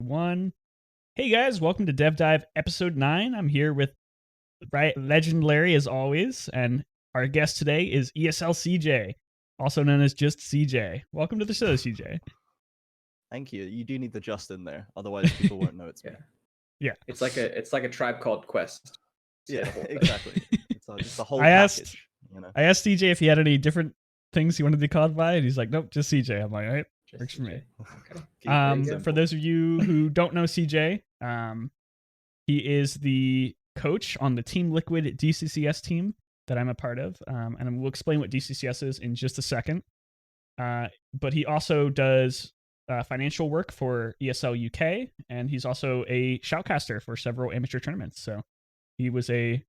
1. Hey guys, welcome to Dev Dive episode 9. I'm here with legendary as always, and our guest today is ESL CJ, also known as just CJ. Welcome to the show, CJ. Thank you. You do need the just in there, otherwise people won't know it's me. Yeah. It's like a Tribe Called Quest. Yeah, exactly. It's a whole I package. asked, you know? I asked CJ if he had any different things he wanted to be called by, and he's like, nope, just CJ. I'm like, all right, Just works for me. Okay. For those of you who don't know CJ, he is the coach on the Team Liquid DCCS team that I'm a part of, and we'll explain what DCCS is in just a second. But he also does financial work for ESL UK, and he's also a shoutcaster for several amateur tournaments. So he was a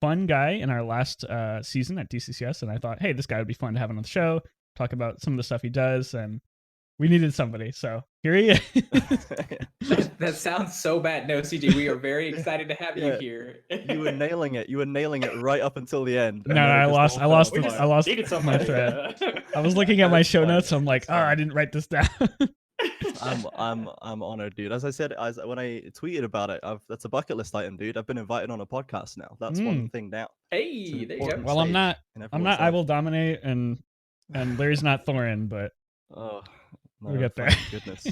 fun guy in our last season at DCCS, and I thought, hey, this guy would be fun to have on the show, talk about some of the stuff he does, and we needed somebody, so here he is. That sounds so bad. No, CJ, we are very excited to have you here. You were nailing it. You were nailing it right up until the end. No, I lost my thread. I was looking at my show notes. I'm like, oh, I didn't write this down. I'm honored, dude. As I said, when I tweeted about it, that's a bucket list item, dude. I've been invited on a podcast now. That's one thing now. Hey, there you go. Well, I'm not. I will dominate, and Larry's not Thorin, but we'll get there. Goodness.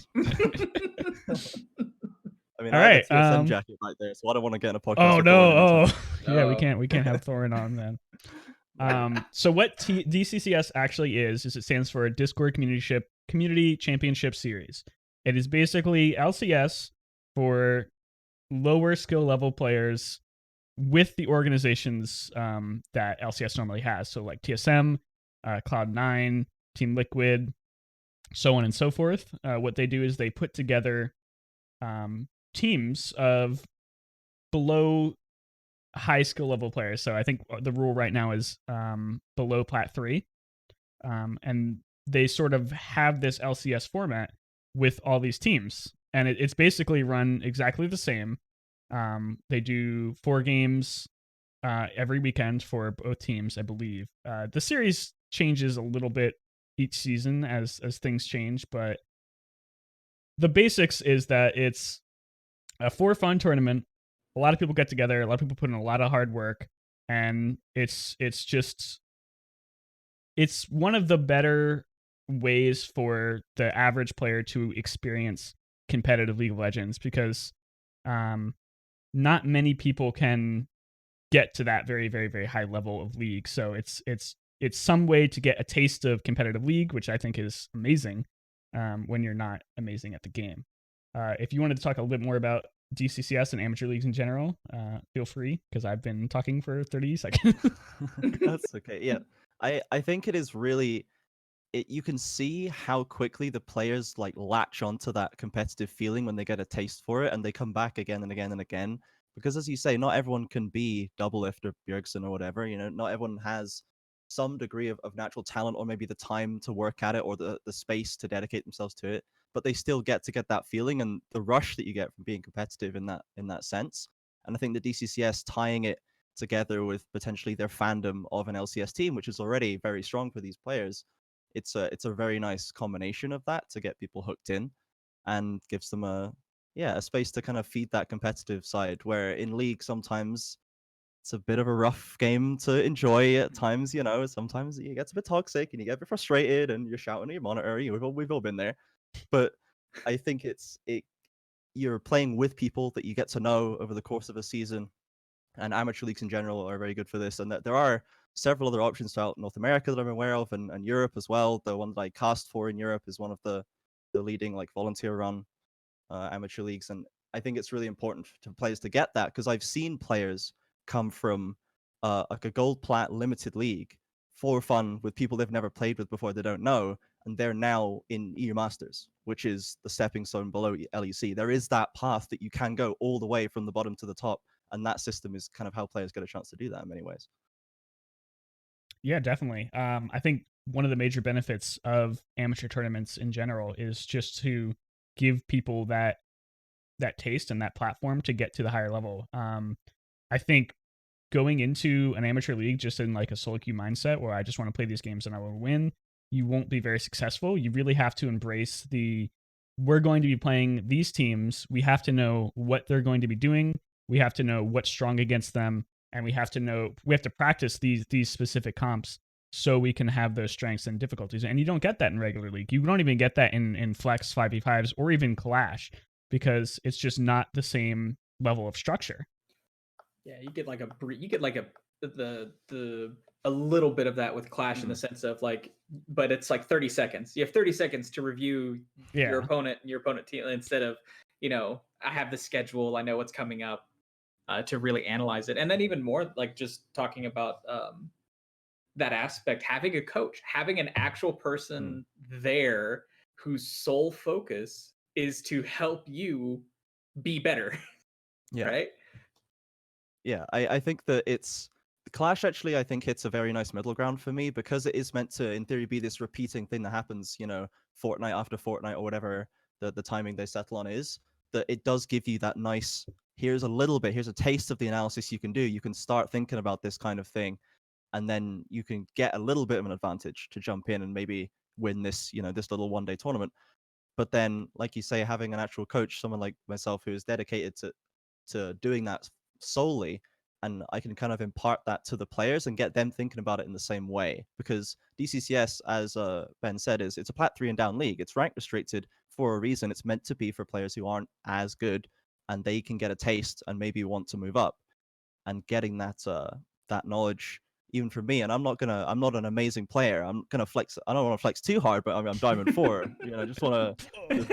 I mean, all I right. have a TSM jacket right there, so I don't want to get in a podcast. Oh no! Yeah, we Oh. can't have Thorin on then. So what DCCS actually is it stands for Discord Community Championship Series. It is basically LCS for lower skill level players with the organizations that LCS normally has. So like TSM, Cloud9, Team Liquid, so on and so forth. What they do is they put together teams of below high skill level players. So I think the rule right now is below Plat 3. And they sort of have this LCS format with all these teams. And it's basically run exactly the same. They do 4 games every weekend for both teams, I believe. The series changes a little bit each season as things change, but the basics is that it's a for fun tournament. A lot of people get together, a lot of people put in a lot of hard work, and it's one of the better ways for the average player to experience competitive League of Legends, because not many people can get to that very, very, very high level of League. So it's some way to get a taste of competitive League, which I think is amazing when you're not amazing at the game. If you wanted to talk a little bit more about DCCS and amateur leagues in general, feel free, because I've been talking for 30 seconds. That's okay. Yeah, I think it is really. You can see how quickly the players like latch onto that competitive feeling when they get a taste for it, and they come back again and again and again. Because as you say, not everyone can be Doublelift or Bjergsen or whatever. You know, not everyone has some degree of natural talent, or maybe the time to work at it, or the space to dedicate themselves to it. But they still get that feeling and the rush that you get from being competitive in that sense. And I think the DCCS tying it together with potentially their fandom of an LCS team, which is already very strong for these players, it's a very nice combination of that to get people hooked in, and gives them a space to kind of feed that competitive side, where in League sometimes it's a bit of a rough game to enjoy at times. You know, sometimes it gets a bit toxic and you get a bit frustrated and you're shouting at your monitor. We've all been there. But I think you're playing with people that you get to know over the course of a season, and amateur leagues in general are very good for this. And there are several other options throughout North America that I'm aware of, and Europe as well. The one that I cast for in Europe is one of the leading like volunteer run amateur leagues, and I think it's really important to players to get that, because I've seen players come from like a gold plat limited league for fun with people they've never played with before, they don't know, and they're now in EU Masters, which is the stepping stone below LEC. There is that path that you can go all the way from the bottom to the top, and that system is kind of how players get a chance to do that in many ways. Yeah, definitely. I think one of the major benefits of amateur tournaments in general is just to give people that taste and that platform to get to the higher level. I think going into an amateur league just in like a solo queue mindset where I just want to play these games and I will win, you won't be very successful. You really have to embrace the we're going to be playing these teams. We have to know what they're going to be doing. We have to know what's strong against them, and we have to practice these specific comps so we can have those strengths and difficulties. And you don't get that in regular league. You don't even get that in flex 5v5s or even clash, because it's just not the same level of structure. Yeah, you get like a little bit of that with Clash in the sense of like, but it's like 30 seconds. You have 30 seconds to review your opponent and your opponent team instead of, I have the schedule, I know what's coming up, to really analyze it. And then even more like just talking about that aspect, having a coach, having an actual person there whose sole focus is to help you be better. Yeah. Right? Yeah, I think that Clash actually, I think, hits a very nice middle ground for me, because it is meant to, in theory, be this repeating thing that happens, fortnight after fortnight, or whatever the timing they settle on is, that it does give you that nice, here's a taste of the analysis you can do. You can start thinking about this kind of thing, and then you can get a little bit of an advantage to jump in and maybe win this, this little one-day tournament. But then, like you say, having an actual coach, someone like myself who is dedicated to doing that solely, and I can kind of impart that to the players and get them thinking about it in the same way. Because DCCS, as Ben said, it's a Plat 3 and down league. It's rank restricted for a reason. It's meant to be for players who aren't as good, and they can get a taste and maybe want to move up. And getting that knowledge, even for me, and I'm not an amazing player. I'm gonna flex. I don't want to flex too hard, but I'm Diamond 4. Just don't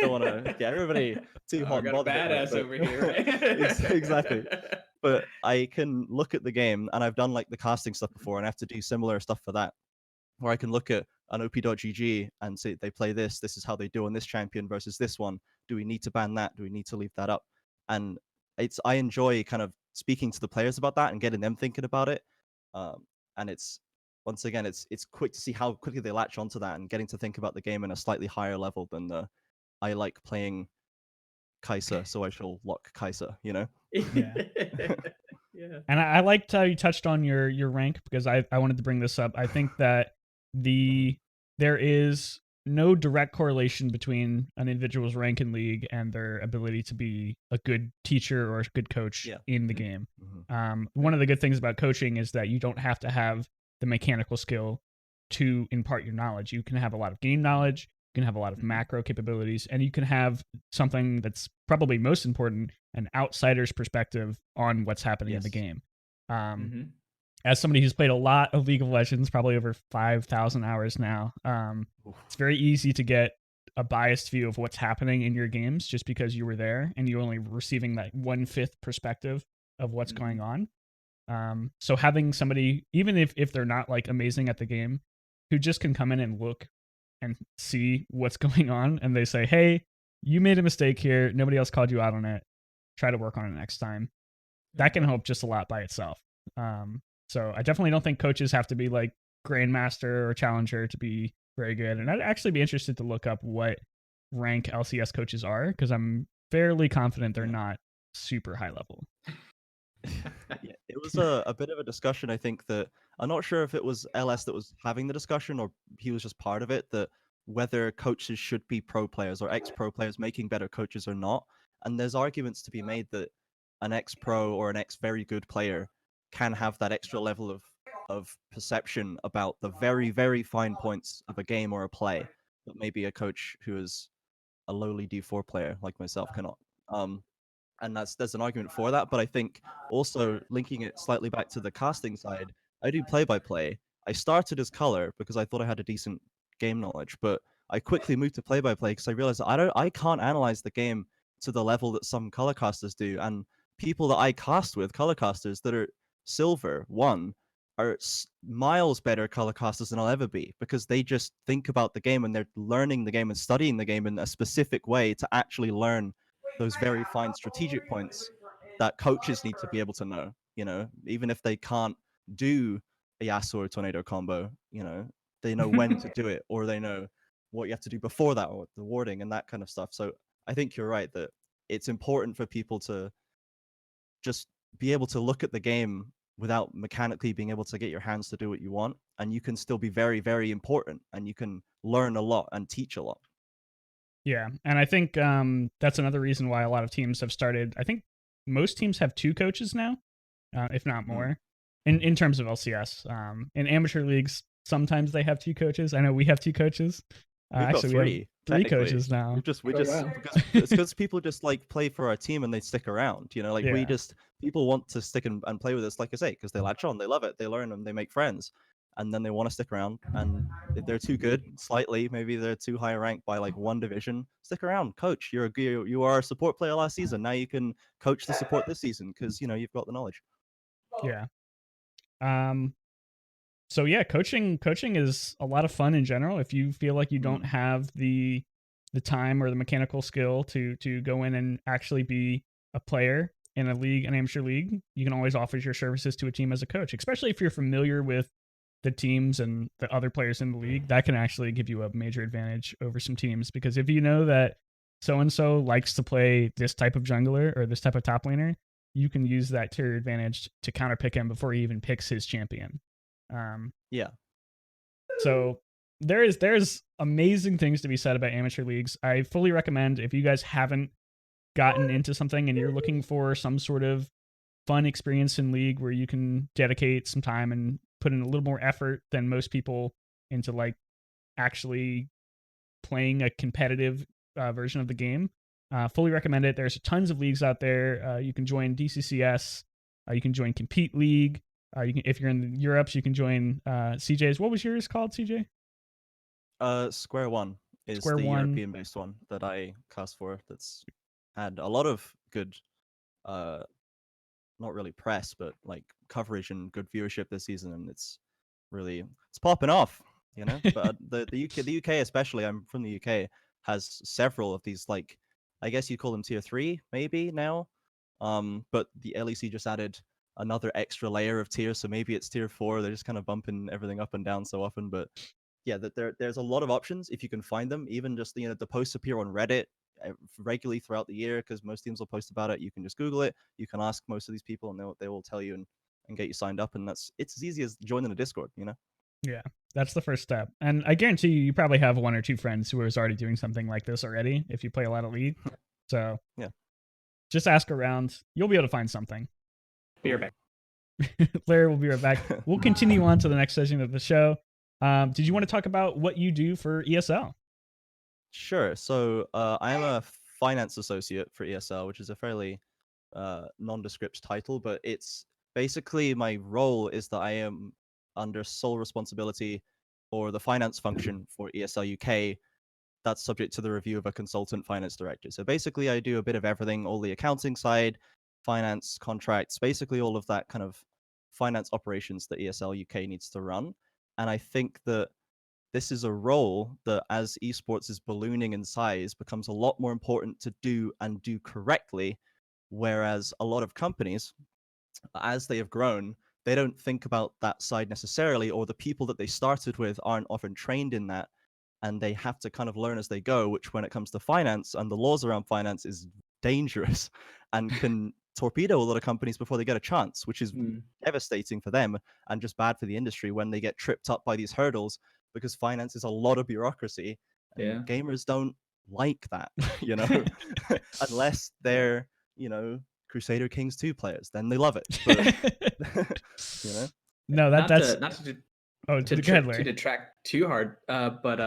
want to get everybody too hot and got a bothered. badass over here, right? Exactly. But I can look at the game, and I've done like the casting stuff before, and I have to do similar stuff for that, where I can look at an op.gg and say they play this is how they do on this champion versus this one. Do we need to ban that? Do we need to leave that up? And I enjoy kind of speaking to the players about that and getting them thinking about it. And it's once again, it's quick to see how quickly they latch onto that and getting to think about the game in a slightly higher level than I like playing Kai'Sa, so I shall lock Kai'Sa, Yeah. Yeah. And I liked how you touched on your rank, because I wanted to bring this up. I think that there is no direct correlation between an individual's rank in league and their ability to be a good teacher or a good coach in the game. One of the good things about coaching is that you don't have to have the mechanical skill to impart your knowledge. You can have a lot of game knowledge, you can have a lot of macro capabilities, and you can have something that's probably most important, an outsider's perspective on what's happening in the game. As somebody who's played a lot of League of Legends, probably over 5,000 hours now, it's very easy to get a biased view of what's happening in your games just because you were there and you're only receiving that 1/5 perspective of what's going on. So having somebody, even if they're not like amazing at the game, who just can come in and look and see what's going on, and they say, hey, you made a mistake here, nobody else called you out on it, try to work on it next time, that can help just a lot by itself. So I definitely don't think coaches have to be like grandmaster or challenger to be very good. And I'd actually be interested to look up what rank LCS coaches are, because I'm fairly confident they're not super high level. Yeah, it was a bit of a discussion. I think that I'm not sure if it was LS that was having the discussion or he was just part of it, that whether coaches should be pro players or ex-pro players making better coaches or not. And there's arguments to be made that an ex-pro or an ex-very good player can have that extra level of perception about the very, very fine points of a game or a play that maybe a coach who is a lowly D4 player like myself cannot. And there's an argument for that. But I think also linking it slightly back to the casting side, I do play by play. I started as color because I thought I had a decent game knowledge, but I quickly moved to play by play because I realized I can't analyze the game to the level that some color casters do. And people that I cast with, color casters that are silver one, are miles better color casters than I'll ever be, because they just think about the game and they're learning the game and studying the game in a specific way to actually learn those very fine strategic points that coaches need to be able to know, even if they can't do a Yasuo tornado combo, they know when to do it, or they know what you have to do before that, or the warding and that kind of stuff. So I think you're right that it's important for people to just be able to look at the game without mechanically being able to get your hands to do what you want, and you can still be very, very important, and you can learn a lot and teach a lot. Yeah, and I think that's another reason why a lot of teams have started. I think most teams have 2 coaches now, if not more, in terms of LCS. In amateur leagues, sometimes they have 2 coaches. I know we have 2 coaches. We've got Actually, we have 3 coaches now. We Oh, just wow. because it's because people just like play for our team and they stick around. You know, like Yeah. people want to stick and play with us, like I say, because they latch on, they love it, they learn and they make friends, and then they want to stick around. And if they're too good, slightly, maybe they're too high ranked by like 1 division, stick around, coach. You are a support player last season. Now you can coach the support this season because you know you've got the knowledge. Yeah. So yeah, coaching is a lot of fun in general. If you feel like you don't have the time or the mechanical skill to go in and actually be a player in a league, an amateur league, you can always offer your services to a team as a coach, especially if you're familiar with the teams and the other players in the league. That can actually give you a major advantage over some teams, because if you know that so and so likes to play this type of jungler or this type of top laner, you can use that to your advantage to counterpick him before he even picks his champion. Yeah. So there's amazing things to be said about amateur leagues. I fully recommend, if you guys haven't gotten into something and you're looking for some sort of fun experience in league where you can dedicate some time and put in a little more effort than most people into like actually playing a competitive version of the game, fully recommend it. There's tons of leagues out there. You can join DCCS. You can join Compete League. You can, if you're in the Europes, you can join CJ's. What was yours called, CJ? Square One is Square the One. European-based one that I cast for. That's had a lot of good, not really press, but like coverage and good viewership this season, and it's popping off, you know. But the UK especially, I'm from the UK, has several of these, like, I guess you call them tier 3 maybe now. But the LEC just added another extra layer of tiers, so maybe it's tier 4. They're just kind of bumping everything up and down so often, but yeah, that there's a lot of options if you can find them. Even just, you know, the posts appear on Reddit regularly throughout the year because most teams will post about it. You can just Google it. You can ask most of these people, and they will tell you and get you signed up. And it's as easy as joining a Discord. You know. Yeah, that's the first step. And I guarantee you probably have 1 or 2 friends who is already doing something like this already if you play a lot of League. So yeah, just ask around. You'll be able to find something. Be right back. Larry will be right back. We'll continue on to the next session of the show. Did you want to talk about what you do for ESL? Sure. So I am a finance associate for ESL, which is a fairly nondescript title, but it's basically my role is that I am under sole responsibility for the finance function for ESL UK. That's subject to the review of a consultant finance director. So basically, I do a bit of everything, all the accounting side, finance, contracts, basically all of that kind of finance operations that ESL UK needs to run. And I think that this is a role that, as esports is ballooning in size, becomes a lot more important to do and do correctly. Whereas a lot of companies, as they have grown, they don't think about that side necessarily, or the people that they started with aren't often trained in that. And they have to kind of learn as they go, which when it comes to finance and the laws around finance is dangerous and can torpedo a lot of companies before they get a chance, which is devastating for them and just bad for the industry when they get tripped up by these hurdles, because finance is a lot of bureaucracy and gamers don't like that, you know, unless they're, you know, Crusader Kings 2 players, then they love it. But, you know, no, that's to detract too hard, but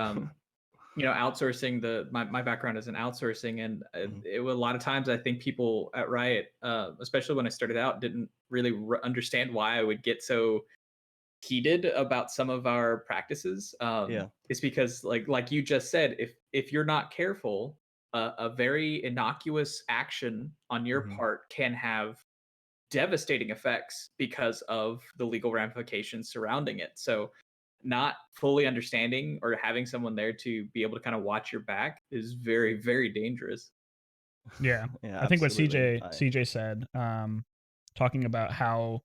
you know, outsourcing my background is in outsourcing, and a lot of times I think people at Riot, especially when I started out, didn't really understand why I would get so heated about some of our practices. It's because like you just said, if you're not careful, a very innocuous action on your part can have devastating effects because of the legal ramifications surrounding it. So not fully understanding or having someone there to be able to kind of watch your back is very, very dangerous. Yeah. I think what CJ said, talking about how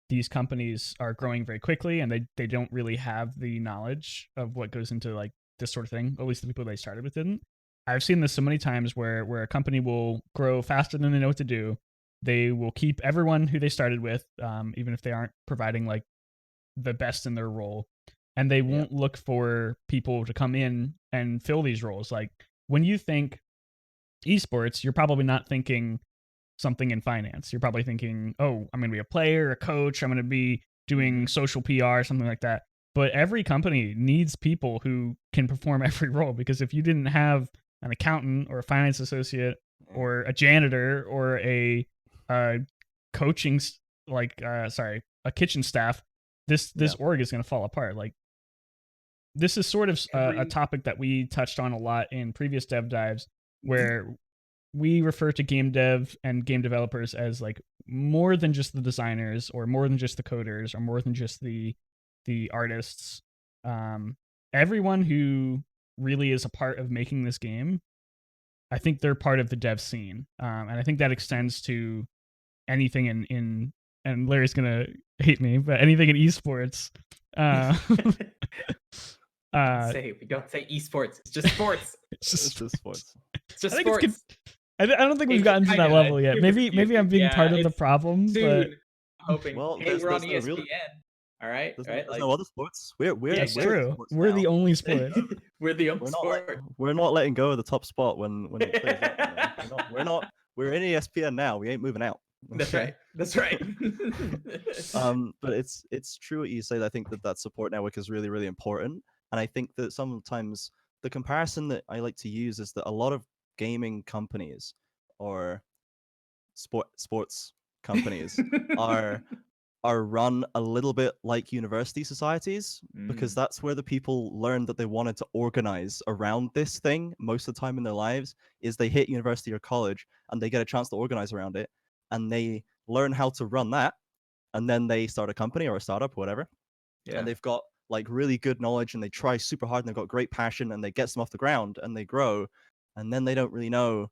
these companies are growing very quickly and they don't really have the knowledge of what goes into like this sort of thing. At least the people they started with didn't. I've seen this so many times where a company will grow faster than they know what to do. They will keep everyone who they started with, even if they aren't providing like the best in their role, and they won't look for people to come in and fill these roles. Like when you think esports, you're probably not thinking something in finance. You're probably thinking, oh, I'm going to be a player, a coach, I'm going to be doing social PR, something like that. But every company needs people who can perform every role, because if you didn't have an accountant or a finance associate or a janitor or a coaching a kitchen staff, this org is going to fall apart. Like, this is sort of a topic that we touched on a lot in previous dev dives, where we refer to game dev and game developers as like more than just the designers, or more than just the coders, or more than just the artists. Everyone who really is a part of making this game, I think they're part of the dev scene, and I think that extends to anything in and Larry's gonna hate me, but anything in esports. We don't say esports. It's just sports. It's just sports. It's just sports. I don't think we've gotten to that level yet. Maybe I'm being part of the problem, but hoping. Well, hey, we're on ESPN. Real... All right, there's no other sports. We're true. We're the only sport. We're the only sport. We're not letting go of the top spot when it plays out. We're not. We're in ESPN now. We ain't moving out. Okay? That's right. But it's true what you say. I think that support network is really, really important, and I think that sometimes the comparison that I like to use is that a lot of gaming companies or sports companies are run a little bit like university societies, because that's where the people learn that they wanted to organize around this thing most of the time in their lives. Is they hit university or college and they get a chance to organize around it, and they learn how to run that, and then they start a company or a startup or whatever, and they've got like really good knowledge, and they try super hard, and they've got great passion, and they get them off the ground, and they grow, and then they don't really know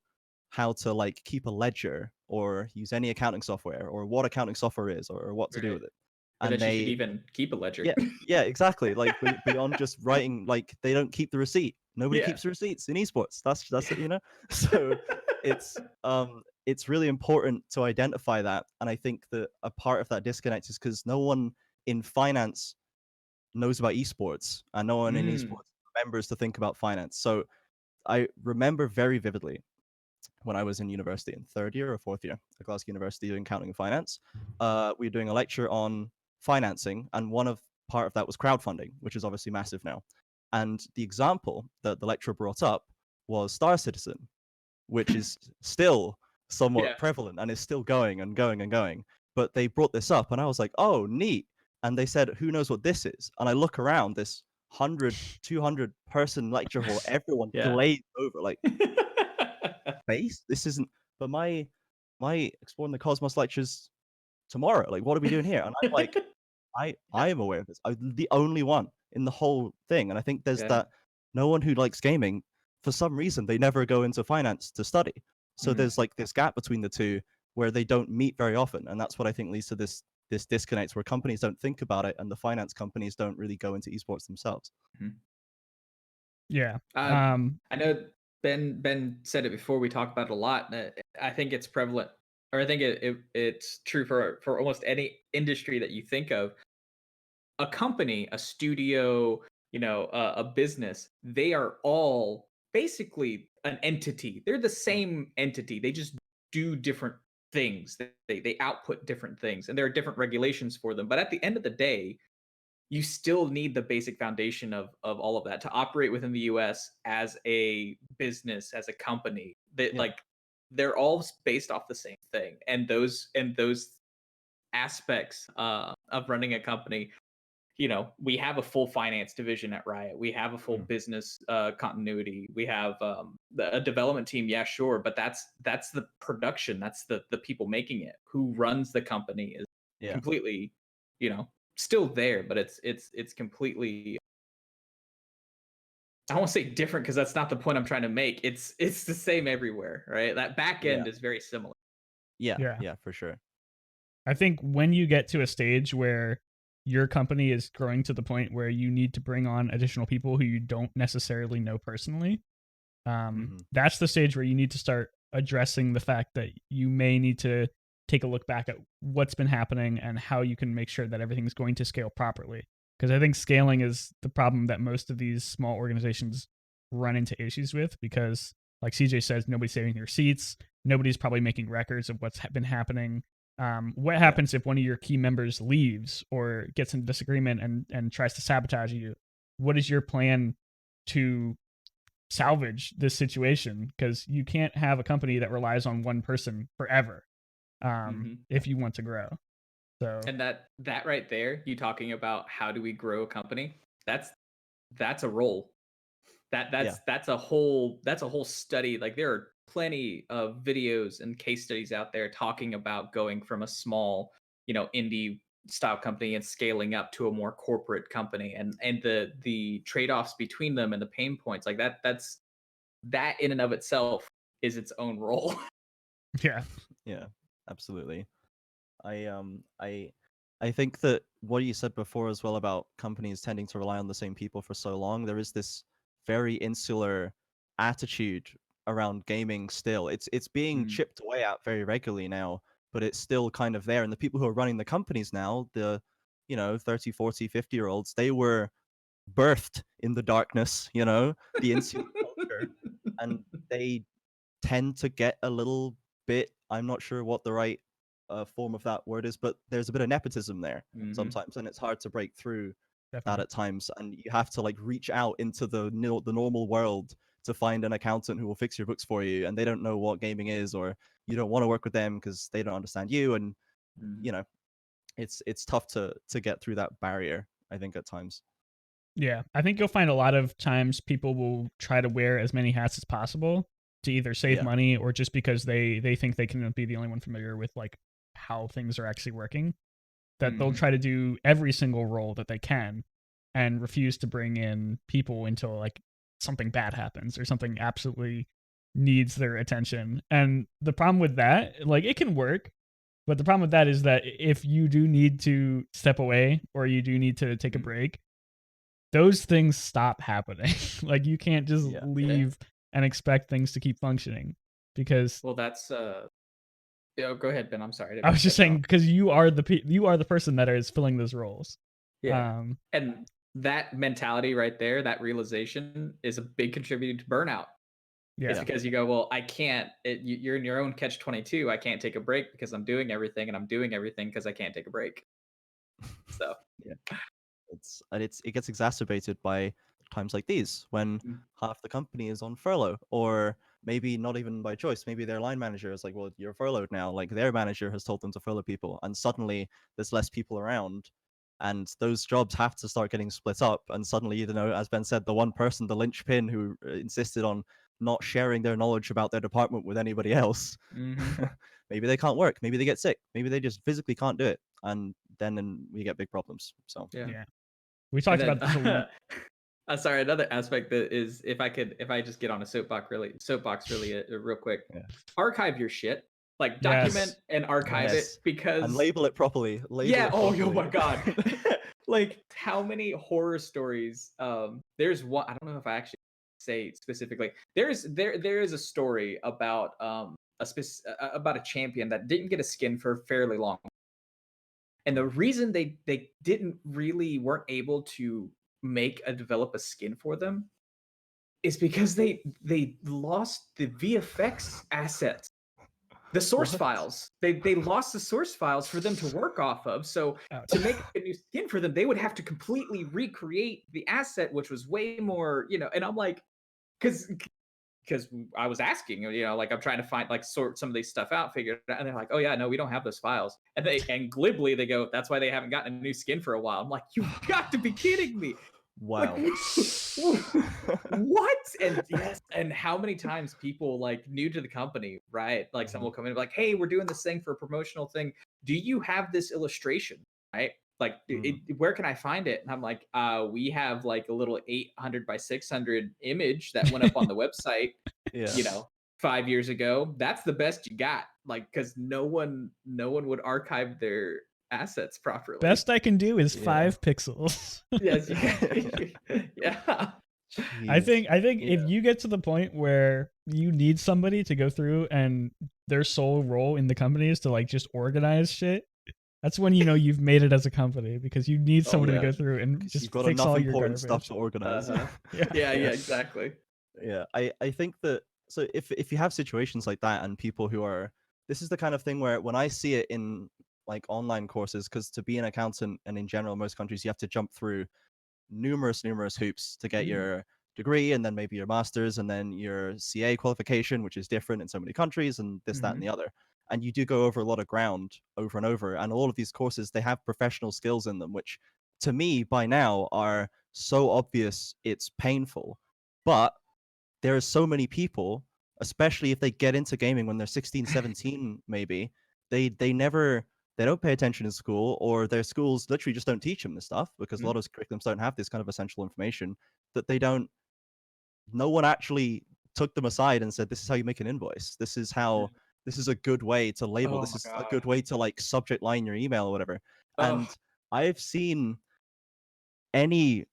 how to like keep a ledger or use any accounting software, or what accounting software is, or what to do with it. And they should even keep a ledger. Yeah, exactly. Like beyond just writing, like they don't keep the receipt. Nobody keeps the receipts in esports. That's it, you know. So it's really important to identify that, and I think that a part of that disconnect is because no one in finance knows about esports, and no one in esports remembers to think about finance. So I remember very vividly when I was in university in third year or fourth year at Glasgow University doing accounting and finance. We were doing a lecture on financing, and part of that was crowdfunding, which is obviously massive now. And the example that the lecturer brought up was Star Citizen, which is still somewhat prevalent and is still going and going and going. But they brought this up, and I was like, oh, neat. And they said, who knows what this is? And I look around this 100, 200 person lecture hall, everyone glazed over, like, space? This isn't. But my Exploring the Cosmos lectures tomorrow. Like, what are we doing here? And I'm like, I am aware of this. I'm the only one in the whole thing. And I think there's that no one who likes gaming, for some reason, they never go into finance to study. So there's like this gap between the two where they don't meet very often. And that's what I think leads to this disconnect, where companies don't think about it and the finance companies don't really go into esports themselves. Yeah. I know Ben said it before. We talk about it a lot. I think it's prevalent, or I think it's true for almost any industry that you think of. A company, a studio, a business, they are all basically an entity. They're the same entity. They just do different things. They output different things, and there are different regulations for them. But at the end of the day, you still need the basic foundation of all of that to operate within the US as a business, as a company. That like they're all based off the same thing. And those aspects of running a company, we have a full finance division at Riot. We have a full business continuity. We have a development team, yeah, sure, but that's the production. That's the people making it. Who runs the company is completely, still there, but it's completely, I won't say different, because that's not the point I'm trying to make. It's the same everywhere, right? That back end is very similar. Yeah, for sure. I think when you get to a stage where your company is growing to the point where you need to bring on additional people who you don't necessarily know personally, that's the stage where you need to start addressing the fact that you may need to take a look back at what's been happening and how you can make sure that everything's going to scale properly. Because I think scaling is the problem that most of these small organizations run into issues with, because like CJ says, nobody's saving their seats. Nobody's probably making records of what's been happening. What happens if one of your key members leaves or gets in disagreement and tries to sabotage you? What is your plan to salvage this situation? Because you can't have a company that relies on one person forever if you want to grow. So, and that right there, you talking about how do we grow a company? That's a role. That's a whole study. Like, there are plenty of videos and case studies out there talking about going from a small, indie style company and scaling up to a more corporate company, and the trade-offs between them and the pain points. Like that in and of itself is its own role. Yeah, absolutely. I think that what you said before as well about companies tending to rely on the same people for so long, there is this very insular attitude around gaming still. It's being chipped away at very regularly now, but it's still kind of there. And the people who are running the companies now, the 30, 40, 50-year-olds, they were birthed in the darkness, the insular culture, and they tend to get a little bit, I'm not sure what the right form of that word is, but there's a bit of nepotism there sometimes, and it's hard to break through that at times, and you have to like reach out into the normal world to find an accountant who will fix your books for you, and they don't know what gaming is, or you don't want to work with them because they don't understand you, and it's tough to get through that barrier, I think, at times. Yeah, I think you'll find a lot of times people will try to wear as many hats as possible to either save money or just because they think they can be the only one familiar with like how things are actually working, that they'll try to do every single role that they can and refuse to bring in people until like something bad happens or something absolutely needs their attention. And the problem with that, like, it can work, but the problem with that is that if you do need to step away or you do need to take a break, those things stop happening. Like, you can't just leave and expect things to keep functioning, because that's go ahead, Ben. I'm sorry. I was just saying, because you are the person that is filling those roles. And that mentality right there, that realization, is a big contributor to burnout. It's because you go, well, I can't. You're in your own catch-22. I can't take a break because I'm doing everything, and I'm doing everything because I can't take a break. So it gets exacerbated by times like these when half the company is on furlough, or maybe not even by choice. Maybe their line manager is like, well, you're furloughed now. Like, their manager has told them to furlough people, and suddenly there's less people around, and those jobs have to start getting split up. And suddenly, as Ben said, the one person, the linchpin who insisted on not sharing their knowledge about their department with anybody else, maybe they can't work, maybe they get sick, maybe they just physically can't do it, and then we get big problems. So we talked about this a lot. Sorry, another aspect that is, if I just get on a soapbox really real quick, archive your shit. Like, document and archive it, because and label it properly. Oh my god. Like, how many horror stories? There's one, I don't know if I actually say specifically. There is a story about about a champion that didn't get a skin for fairly long. And the reason they weren't able to develop a skin for them is because they lost the VFX assets, the source files. They lost the source files for them to work off of. So to make a new skin for them, they would have to completely recreate the asset, which was way more, and I'm like, because I was asking, like, I'm trying to find, like, sort some of these stuff out, figure it out, and they're like, oh yeah, no, we don't have those files. And glibly they go, that's why they haven't gotten a new skin for a while. I'm like, you've got to be kidding me. Wow. What? And how many times people, like, new to the company, right? Like, someone will come in and be like, hey, we're doing this thing for a promotional thing. Do you have this illustration? Right? Like, where can I find it? And I'm like, we have like a little 800 by 600 image that went up on the website, 5 years ago. That's the best you got. Like, because no one would archive their assets properly. Best I can do is 5 pixels. Yes. Yeah. I think if you get to the point where you need somebody to go through and their sole role in the company is to, like, just organize shit, that's when you've made it as a company, because you need somebody to go through and just fix all your important garbage stuff to organize. Yeah, exactly. Yeah, I think that, so if you have situations like that and people who are, this is the kind of thing where when I see it in like online courses, because to be an accountant and in general most countries you have to jump through numerous hoops to get your degree and then maybe your master's and then your CA qualification, which is different in so many countries, and this, that, and the other. And you do go over a lot of ground over and over. And all of these courses, they have professional skills in them, which to me by now are so obvious it's painful. But there are so many people, especially if they get into gaming when they're 16, 17, maybe, they don't pay attention in school, or their schools literally just don't teach them this stuff because a lot of curriculums don't have this kind of essential information, that they don't, no one actually took them aside and said, this is how you make an invoice. This is how, this is a good way to label. Oh This my is a god. good way to like subject line your email or whatever. Oh. And I've seen the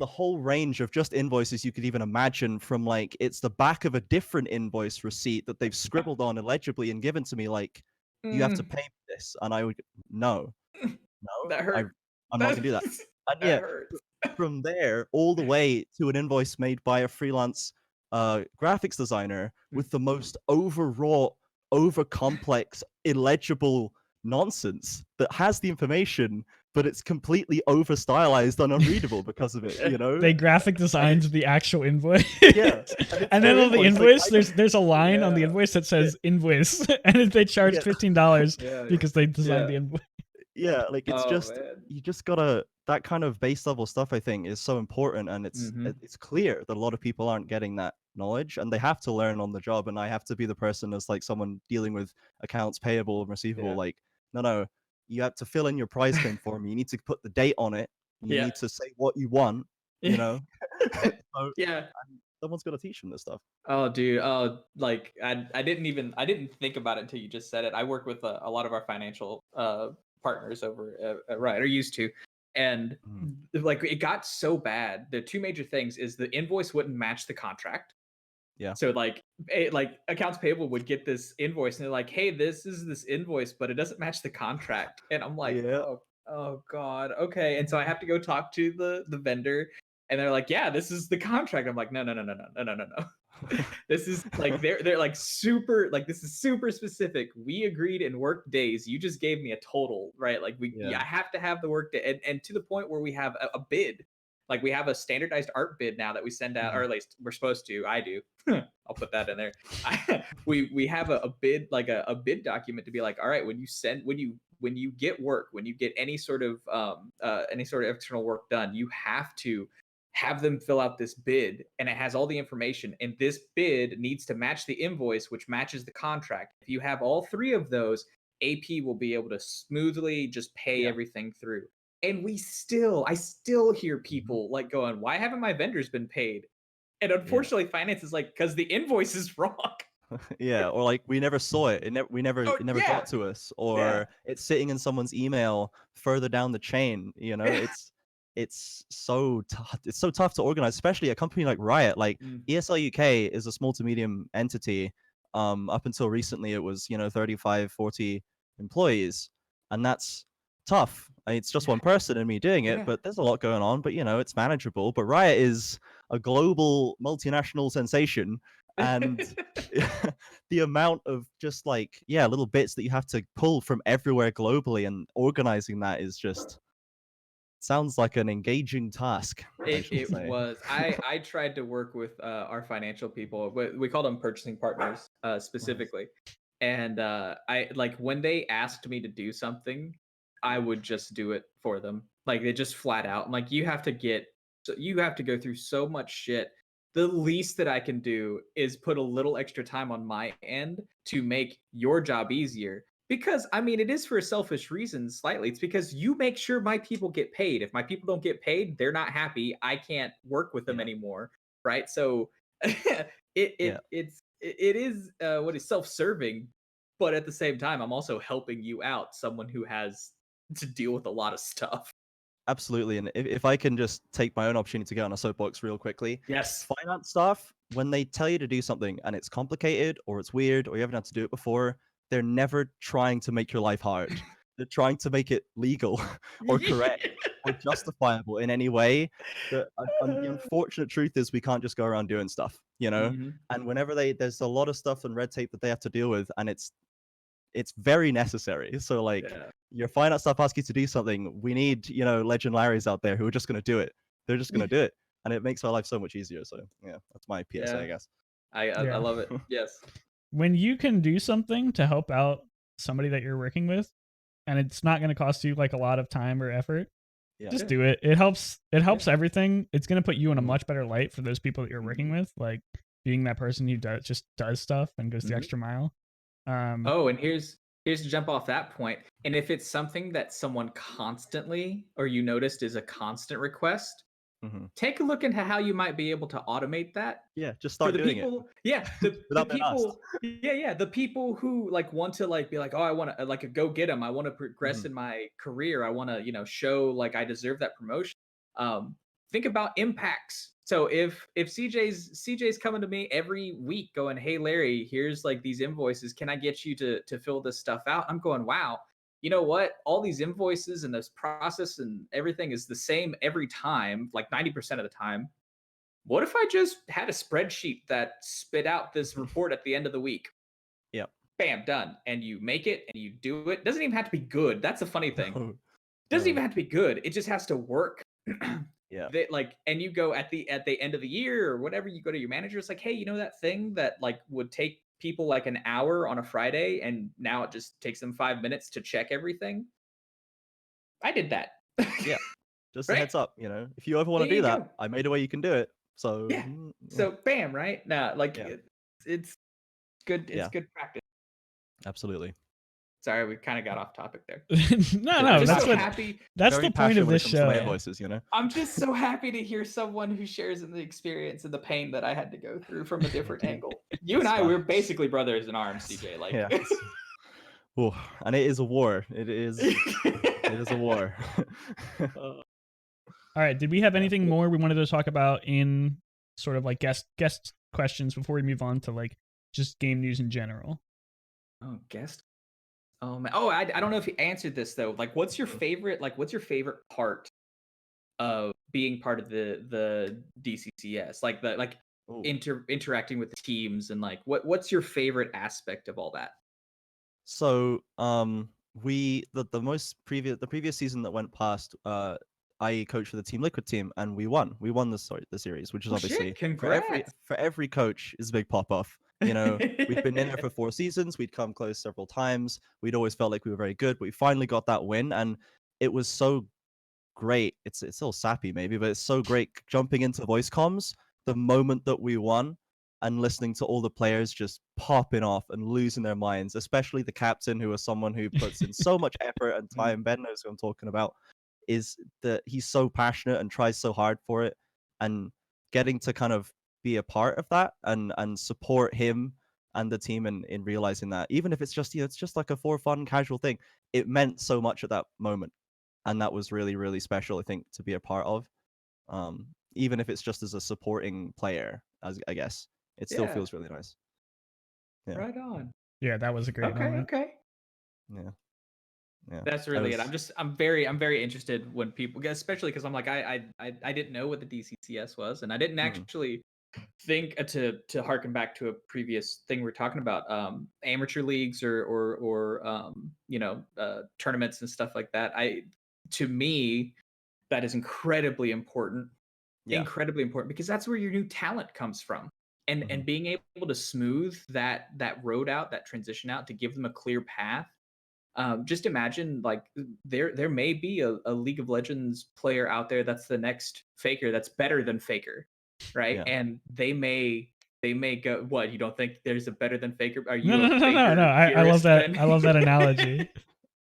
whole range of just invoices you could even imagine, from like, it's the back of a different invoice receipt that they've scribbled on illegibly and given to me, like, you have to pay for this. And I would, no, That hurt. I'm not gonna do that. And That yeah, hurts. from there all the way to an invoice made by a freelance graphics designer with the most overwrought, over complex, illegible nonsense that has the information, but it's completely over stylized and unreadable because of it, you know? They graphic designed the actual invoice. Yeah. And then on the invoice, like, there's a line on the invoice that says invoice, and they charge $15 because they designed the invoice. Yeah, like it's just, man. you just gotta, that kind of base level stuff I think is so important, and it's clear that a lot of people aren't getting that knowledge, and they have to learn on the job. And I have to be the person as like someone dealing with accounts payable and receivable, like, no, you have to fill in your price claim form, you need to put the date on it, you need to say what you want, you know. So, someone's got to teach them this stuff. Oh, dude. Oh, like I didn't think about it until you just said it. I work with a lot of our financial partners over at Riot, or used to, and like it got so bad. The two major things is the invoice wouldn't match the contract. Yeah. So like accounts payable would get this invoice and they're like, "Hey, this is this invoice, but it doesn't match the contract." And I'm like, "Oh god, okay." And so I have to go talk to the vendor, and they're like, "Yeah, this is the contract." I'm like, "No. This is like they're like super, like this is super specific. We agreed in work days. You just gave me a total, right? Like I have to have the work day, and to the point where we have a bid. Like we have a standardized art bid now that we send out, or at least we're supposed to. I do. I'll put that in there. We have a bid, like a bid document to be like, all right, when you get work, when you get any sort of external work done, you have to have them fill out this bid, and it has all the information, and this bid needs to match the invoice, which matches the contract. If you have all three of those, AP will be able to smoothly just pay everything through. And I still hear people like going, "Why haven't my vendors been paid?" And unfortunately, finance is like, "Because the invoice is wrong." Yeah, or like, we never saw it. It never got to us, or it's sitting in someone's email further down the chain. You know, it's so tough. It's so tough to organize, especially a company like Riot. Like ESL UK is a small to medium entity. Up until recently, it was 35, 40 employees, and that's tough. I mean, it's just one person and me doing it, but there's a lot going on. But it's manageable. But Riot is a global multinational sensation, and the amount of just like little bits that you have to pull from everywhere globally, and organizing that is just, sounds like an engaging task. It was. I tried to work with our financial people. We called them purchasing partners specifically, and I like when they asked me to do something, I would just do it for them. Like they just flat out. I'm like, you have to go through so much shit. The least that I can do is put a little extra time on my end to make your job easier. Because I mean, it is for a selfish reason slightly. It's because you make sure my people get paid. If my people don't get paid, they're not happy. I can't work with them anymore, right? So it is what is self-serving, but at the same time, I'm also helping you out, someone who has to deal with a lot of stuff. Absolutely. And if I can just take my own opportunity to get on a soapbox real quickly. Yes. Finance staff, when they tell you to do something and it's complicated or it's weird or you haven't had to do it before, they're never trying to make your life hard. They're trying to make it legal or correct. or justifiable in any way. The unfortunate truth is we can't just go around doing stuff, Mhm. and whenever there's a lot of stuff and red tape that they have to deal with, and it's very necessary. So like Yeah. your finance stuff asks you to do something, we need Legend Larrys out there who are just going to do it. They're just going to do it, and it makes our life so much easier. So yeah, that's my PSA, I guess. I Yeah. love it. Yes. When you can do something to help out somebody that you're working with, and it's not going to cost you like a lot of time or effort, just do it. It helps everything. It's going to put you in a much better light for those people that you're working with, like being that person who does stuff and goes the extra mile. Oh, and here's to jump off that point. And if it's something that someone constantly or you noticed is a constant request, take a look into how you might be able to automate that. Yeah, just start doing it. Yeah, the Without being asked. people. Yeah, the people who like want to like be like, oh, I want to like go get them. I want to progress in my career. I want to show like I deserve that promotion. Think about impacts. So if CJ's coming to me every week going, hey Larry, here's like these invoices. Can I get you to fill this stuff out? I'm going, wow. You know what? All these invoices and this process and everything is the same every time, like 90% of the time. What if I just had a spreadsheet that spit out this report at the end of the week? Yep. Bam, done. And you make it and you do it. Doesn't even have to be good. That's the funny thing. Doesn't even have to be good. It just has to work. Yeah. And you go at the end of the year or whatever, you go to your manager. It's like, hey, you know that thing that like would take people like an hour on a Friday, and now it just takes them 5 minutes to check everything. I did that. Yeah. Just a Right? heads up, if you ever want to There do you that, go. I made a way you can do it. So Yeah. So bam, right? Nah, like Yeah. it's good. It's Yeah. good practice. Absolutely. Sorry, we kind of got off topic there. No, I'm just that's so what. happy. That's Very the point of passionate when it this comes to show. my invoices, I'm just so happy to hear someone who shares in the experience and the pain that I had to go through from a different angle. You and I, we're basically brothers in arms, CJ. Like, Yeah. Oh, and it is a war. It is a war. All right. Did we have anything more we wanted to talk about in sort of like guest questions before we move on to like just game news in general? Oh, guest. Oh man. Oh, I don't know if you answered this though. Like, what's your favorite? Like, what's your favorite part of being part of the DCCS? Like interacting with the teams and like what's your favorite aspect of all that? So, the previous season that went past, I coached for the Team Liquid team, and we won. We won the series, which is obviously Congrats. for every coach is a big pop off. We've been in there for 4 seasons. We'd come close several times. We'd always felt like we were very good, but we finally got that win, and it was so great. It's still sappy maybe, but it's so great jumping into voice comms the moment that we won and listening to all the players just popping off and losing their minds, especially the captain, who is someone who puts in so much effort and time. Ben knows who I'm talking about. Is that he's so passionate and tries so hard for it, and getting to kind of be a part of that and support him and the team in realizing that, even if it's just it's just like a for fun casual thing, it meant so much at that moment, and that was really, really special, I think, to be a part of. Even if it's just as a supporting player, as I guess, it still feels really nice. Yeah. Right on. Yeah, that was a great moment. Okay. Yeah. That's really it. I'm very interested when people, especially because I'm like I didn't know what the DCCS was, and I didn't actually think to harken back to a previous thing we were talking about, amateur leagues or tournaments and stuff like that. To me, that is incredibly important. Yeah. Incredibly important, because that's where your new talent comes from. And being able to smooth that road out, that transition out, to give them a clear path. Just imagine, like, there may be a League of Legends player out there that's the next Faker, that's better than Faker, right? Yeah. And they may go, what, you don't think there's a better than Faker? Are you No. I love that. I love that analogy.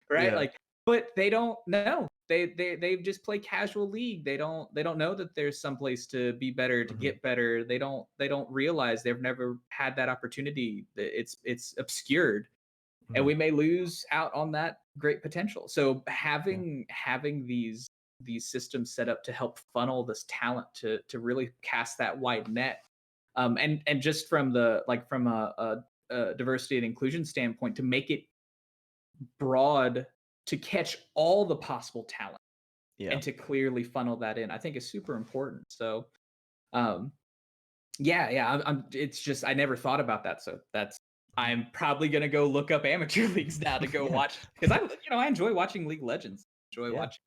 Right? Yeah. Like, but they don't know. They just play casual League. They don't know that there's some place to be better, to get better. They don't realize they've never had that opportunity. It's obscured. And we may lose out on that great potential. So having these systems set up to help funnel this talent to really cast that wide net, and just from a diversity and inclusion standpoint, to make it broad, to catch all the possible talent, and to clearly funnel that in, I think is super important. So, it's just I never thought about that. So I'm probably gonna go look up amateur leagues now to go watch, because I enjoy watching League of Legends. Enjoy watching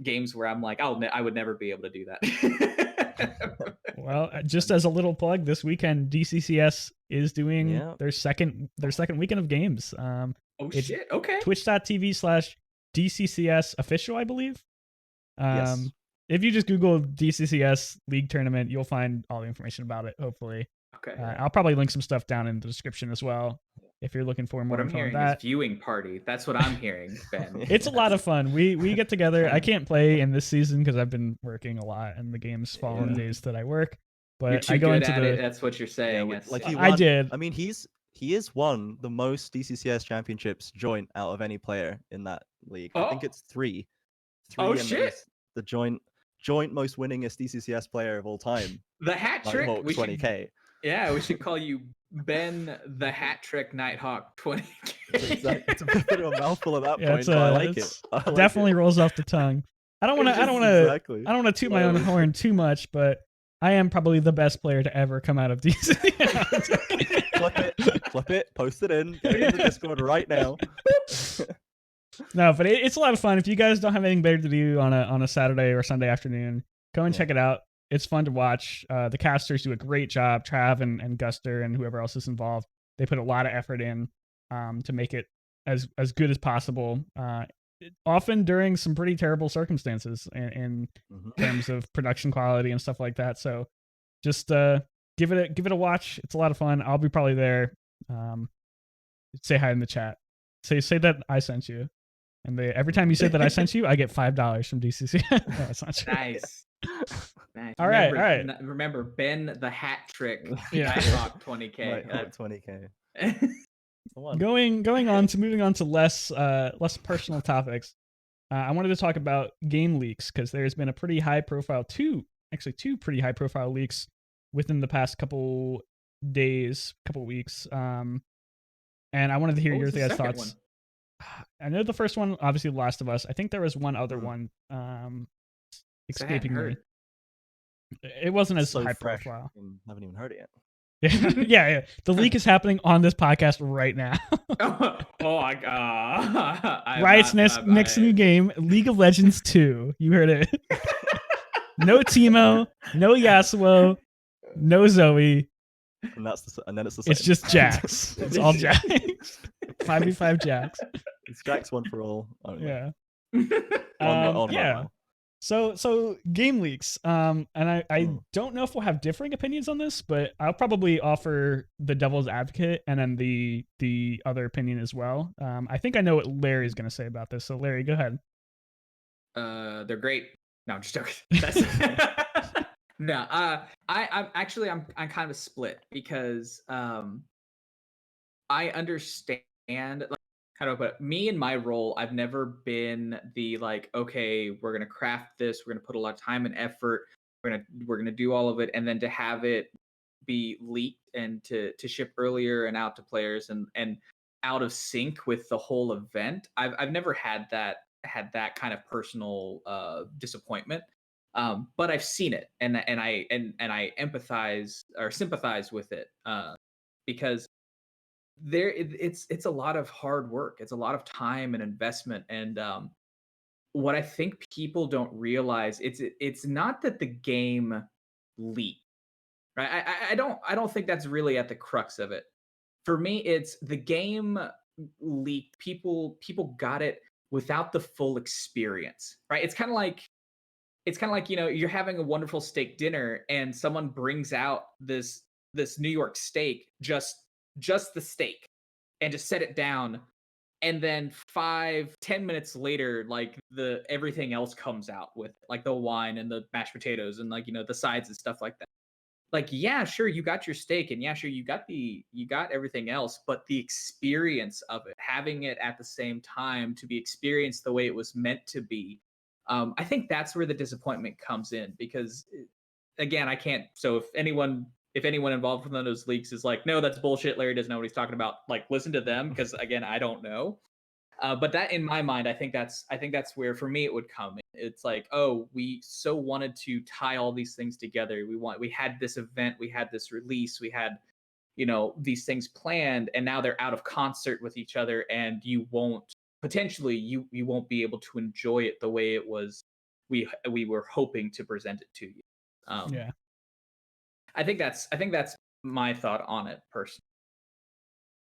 games where I'm like, I would never be able to do that. Well, just as a little plug, this weekend DCCS is doing their second weekend of games. Shit! Okay. Twitch.tv/DCCS official, I believe. Yes. If you just Google DCCS League Tournament, you'll find all the information about it, hopefully. Okay. I'll probably link some stuff down in the description as well if you're looking for more info on that. What I'm hearing is viewing party. That's what I'm hearing, Ben. It's a lot of fun. We get together. I can't play in this season because I've been working a lot and the games fall on days that I work. But I go into it. That's what you're saying. I did. I mean, he has won the most DCCS championships joint out of any player in that league. I think it's 3. Oh shit! The joint most winningest DCCS player of all time. The hat trick. 20K. Yeah, we should call you Ben the Hat Trick Nighthawk 20K. It's a bit of a mouthful at that point. But I like it. Definitely rolls off the tongue. I don't want to toot my own horn too much, but I am probably the best player to ever come out of DC. Clip it, post it in, get it in the Discord right now. No, but it's a lot of fun. If you guys don't have anything better to do on a Saturday or Sunday afternoon, go and check it out. It's fun to watch. The casters do a great job. Trav and Guster and whoever else is involved, they put a lot of effort in to make it as good as possible. Often during some pretty terrible circumstances in terms of production quality and stuff like that. So just give it a watch. It's a lot of fun. I'll be probably there. Say hi in the chat. Say that I sent you. And every time you say that I sent you, I get $5 from DCC. No, that's not true. Nice. All right. Remember, Ben the Hat Trick. Nighthawk 20K. Nighthawk 20K. Moving on to less personal topics. I wanted to talk about game leaks because there's been a pretty high profile, two pretty high profile leaks within the past couple weeks. And I wanted to hear your guys' thoughts. One? I know the first one, obviously, The Last of Us. I think there was one other one escaping me. It wasn't as high profile. I haven't even heard it yet. Yeah. The leak is happening on this podcast right now. My God. Riot's next new game, League of Legends 2. You heard it. No Teemo, no Yasuo, no Zoe. And then it's the same. It's just Jax. It's all Jax. 5v5 Jax. It's Jax one for all. Yeah. Yeah. So game leaks. And I don't know if we'll have differing opinions on this, but I'll probably offer the devil's advocate and then the other opinion as well. I think I know what Larry's going to say about this. So Larry, go ahead. They're great. No, I'm just joking. No, I'm kind of split because I understand, like, how do I put it? Me and my role, I've never been the like, okay, we're gonna craft this, we're gonna put a lot of time and effort, we're gonna do all of it, and then to have it be leaked and to ship earlier and out to players and out of sync with the whole event. I've never had that kind of personal disappointment. But I've seen it and I empathize or sympathize with it because it's a lot of hard work. It's a lot of time and investment. And what I think people don't realize, it's not that the game leaked, right? I don't think that's really at the crux of it. For me, it's the game leaked. People got it without the full experience, right? It's kind of like, you're having a wonderful steak dinner and someone brings out this New York steak, just the steak, and just set it down. And then 5-10 minutes later, like everything else comes out with it, like the wine and the mashed potatoes and like, the sides and stuff like that. Like, yeah, sure, you got your steak, and yeah, sure, you got everything else, but the experience of it, having it at the same time to be experienced the way it was meant to be, I think that's where the disappointment comes in, because again, I can't. So if anyone involved with one of those leaks is like, no, that's bullshit, Larry doesn't know what he's talking about, like, listen to them, because again, I don't know. But that, in my mind, I think that's where for me it would come. It's like, oh, we so wanted to tie all these things together. We had this event, we had this release, we had these things planned, and now they're out of concert with each other, and you won't potentially you won't be able to enjoy it the way it was we were hoping to present it to you. Yeah. I think that's my thought on it personally.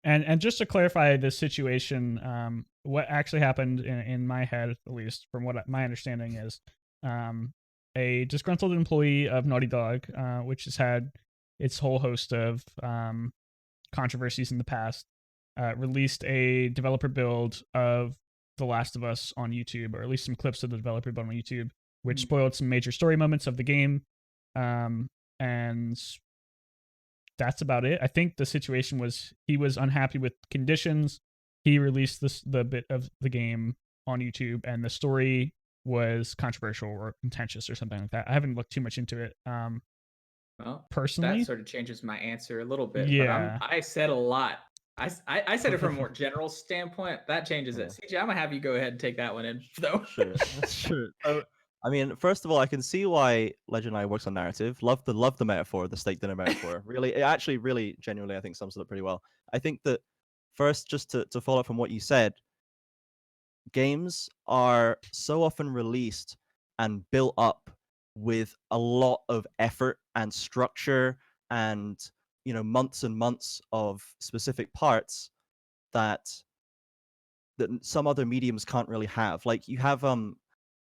And just to clarify this situation, what actually happened in my head, at least from what my understanding is, a disgruntled employee of Naughty Dog, which has had its whole host of controversies in the past, released a developer build of The Last of Us on YouTube, or at least some clips of the developer build on YouTube, which spoiled some major story moments of the game. And that's about it. I think the situation was he was unhappy with conditions. He released the bit of the game on YouTube, and the story was controversial or contentious or something like that. I haven't looked too much into it. Well, personally, that sort of changes my answer a little bit. Yeah. But I said a lot. I said it from a more general standpoint. That changes it. CJ, I'm gonna have you go ahead and take that one in, though. Sure, sure. So, I mean, first of all, I can see why Legendary works on narrative. Love the metaphor, the steak dinner metaphor. Really, it actually, really, genuinely, I think sums it up pretty well. I think that first, just to follow up from what you said, games are so often released and built up with a lot of effort and structure and months and months of specific parts that some other mediums can't really have. Like you have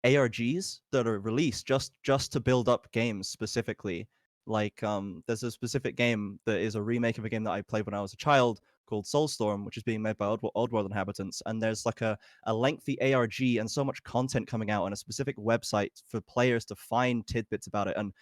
ARGs that are released just to build up games specifically. Like there's a specific game that is a remake of a game that I played when I was a child called Soulstorm, which is being made by Oddworld inhabitants. And there's like a lengthy ARG and so much content coming out on a specific website for players to find tidbits about it, and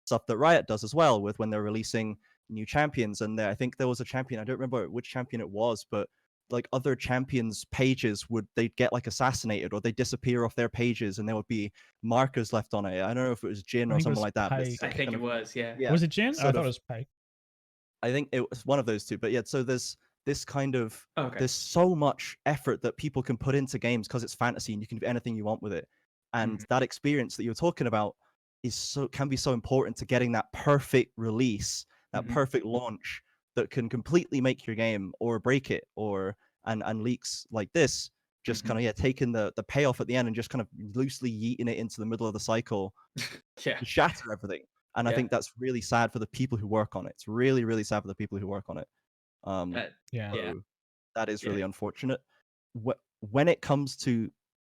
stuff that Riot does as well with when they're releasing new champions. And I think there was a champion, I don't remember which champion it was, but like other champions' pages they'd get like assassinated or they disappear off their pages, and there would be markers left on it. I don't know if it was Jin or something like that. I think it was, yeah. Was it Jin? I thought it was Pike. I think it was one of those two. But yeah, so there's this kind of there's so much effort that people can put into games because it's fantasy and you can do anything you want with it. And that experience that you're talking about can be so important to getting that perfect release, that perfect launch that can completely make your game or break it, or and leaks like this just kind of taking the payoff at the end and just kind of loosely yeeting it into the middle of the cycle to shatter everything. And I think that's really sad for the people who work on it. It's really, really sad for the people who work on it. So that is really unfortunate. When it comes to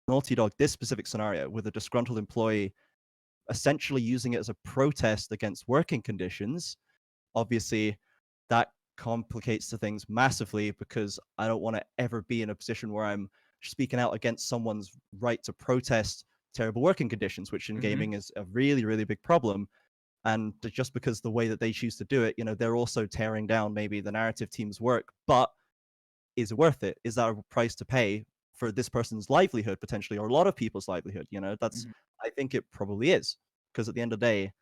Naughty Dog, this specific scenario with a disgruntled employee essentially using it as a protest against working conditions, obviously that complicates the things massively, because I don't want to ever be in a position where I'm speaking out against someone's right to protest terrible working conditions, which in gaming is a really, really big problem. And just because the way that they choose to do it, they're also tearing down maybe the narrative team's work. But is it worth it? Is that a price to pay for this person's livelihood potentially, or a lot of people's livelihood? That's I think it probably is, because at the end of the day,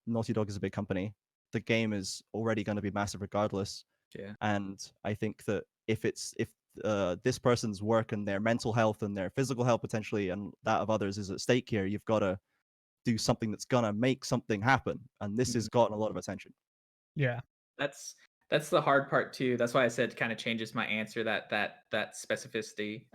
Naughty Dog is a big company. The game is already going to be massive regardless. Yeah. And I think that if this person's work and their mental health and their physical health potentially and that of others is at stake here, you've got to do something that's gonna make something happen. And this has gotten a lot of attention. Yeah. That's the hard part too. That's why I said kind of changes my answer, that specificity.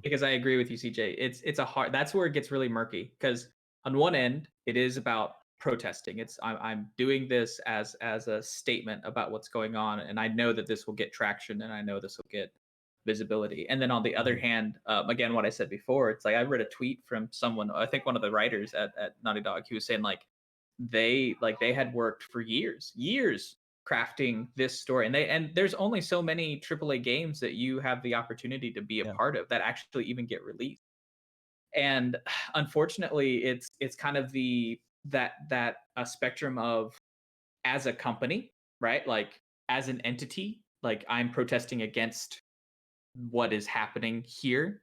Because I agree with you, CJ. It's a hard, that's where it gets really murky, because on one end it is about protesting. I'm doing this as a statement about what's going on, and I know that this will get traction, and I know this will get visibility. And then on the other hand, again, what I said before, it's like I read a tweet from someone, I think one of the writers at Naughty Dog, who was saying they had worked for years crafting this story, and there's only so many AAA games that you have the opportunity to be a part of that actually even get released. And unfortunately, it's kind of that spectrum of, as a company, right? Like as an entity, like I'm protesting against what is happening here.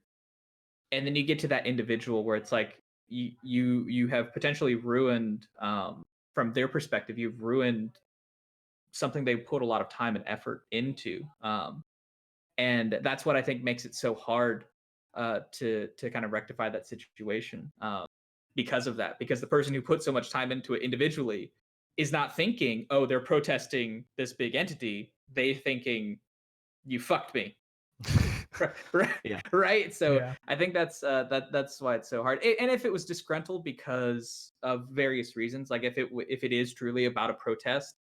And then you get to that individual where it's like you have potentially ruined, from their perspective, you've ruined something they put a lot of time and effort into. And that's what I think makes it so hard to kind of rectify that situation because of that. Because the person who put so much time into it individually is not thinking, oh, they're protesting this big entity. They thinking, you fucked me. Right, Yeah. right. So Yeah. I think that's why it's so hard. And if it was disgruntled because of various reasons, like if it is truly about a protest,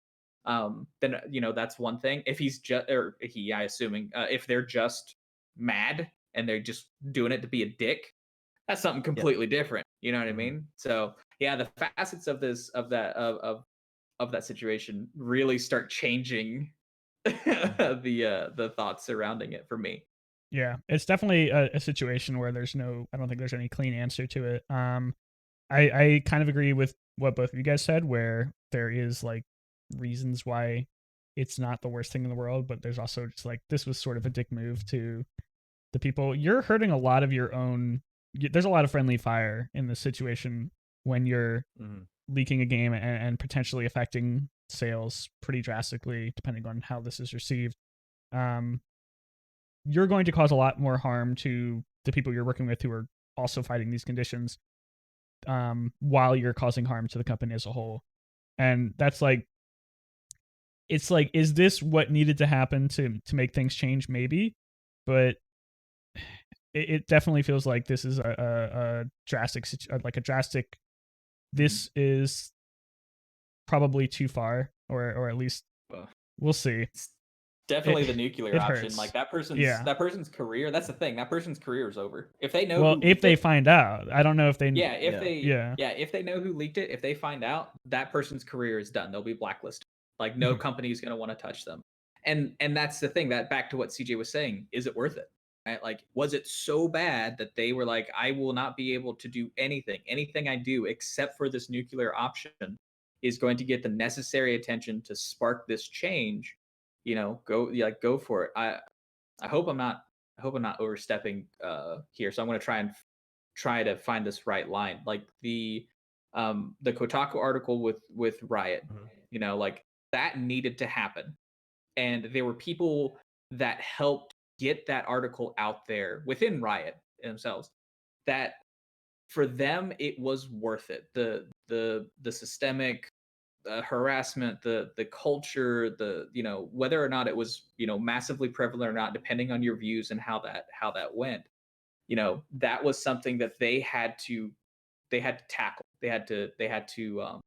then that's one thing. If he's just assuming if they're just mad and they're just doing it to be a dick, that's something completely different. You know what I mean? So yeah, the facets of that situation really start changing the thoughts surrounding it for me. Yeah, it's definitely a situation where I don't think there's any clean answer to it. I kind of agree with what both of you guys said, where there is like reasons why it's not the worst thing in the world, but there's also just like, this was sort of a dick move to the people. You're hurting a lot of your own. There's a lot of friendly fire in this situation when you're leaking a game and potentially affecting sales pretty drastically, depending on how this is received. You're going to cause a lot more harm to the people you're working with who are also fighting these conditions, while you're causing harm to the company as a whole. And that's like, it's like, is this what needed to happen to make things change? Maybe, but it definitely feels like this is a drastic, this is probably too far, or at least we'll see. Definitely the nuclear option. Hurts. Like that person's career. That's the thing. That person's career is over. If they know. Well, if they find out, I don't know if they. If they know who leaked it, if they find out, that person's career is done. They'll be blacklisted. Like no company is going to want to touch them. And that's the thing. That back to what CJ was saying. Is it worth it? Right? Like, was it so bad that they were like, I will not be able to do anything. Anything I do except for this nuclear option is going to get the necessary attention to spark this change. Go for it. I hope I'm not overstepping here. So I'm going to try to find this right line. Like the Kotaku article with Riot, like that needed to happen. And there were people that helped get that article out there within Riot themselves, that for them it was worth it. The systemic harassment, the culture, whether or not it was massively prevalent or not, depending on your views and how that went, that was something that they had to tackle. They had to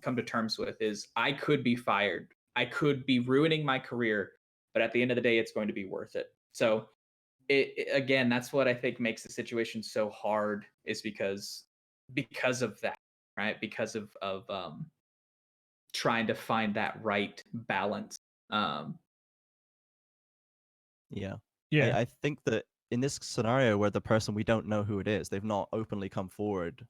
come to terms with. Is I could be fired, I could be ruining my career, but at the end of the day, it's going to be worth it. So again, that's what I think makes the situation so hard, is because of that, right? Because of trying to find that right balance. Yeah. I think that in this scenario where the person, we don't know who it is, they've not openly come forward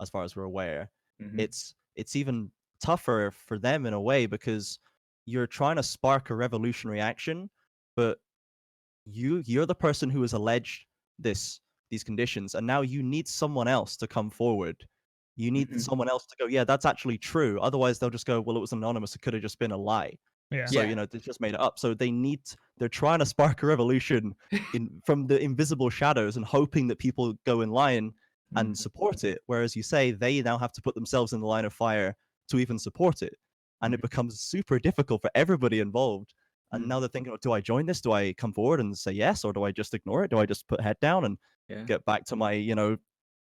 as far as we're aware, it's even tougher for them in a way, because you're trying to spark a revolutionary action, but you're the person who has alleged these conditions, and now you need someone else to come forward. You need someone else to go, yeah, that's actually true. Otherwise, they'll just go, well, it was anonymous. It could have just been a lie. Yeah. So, they just made it up. So they're trying to spark a revolution from the invisible shadows and hoping that people go in line and support it. Whereas you say they now have to put themselves in the line of fire to even support it. And it becomes super difficult for everybody involved. And now they're thinking, do I join this? Do I come forward and say yes? Or do I just ignore it? Do I just put head down and get back to my,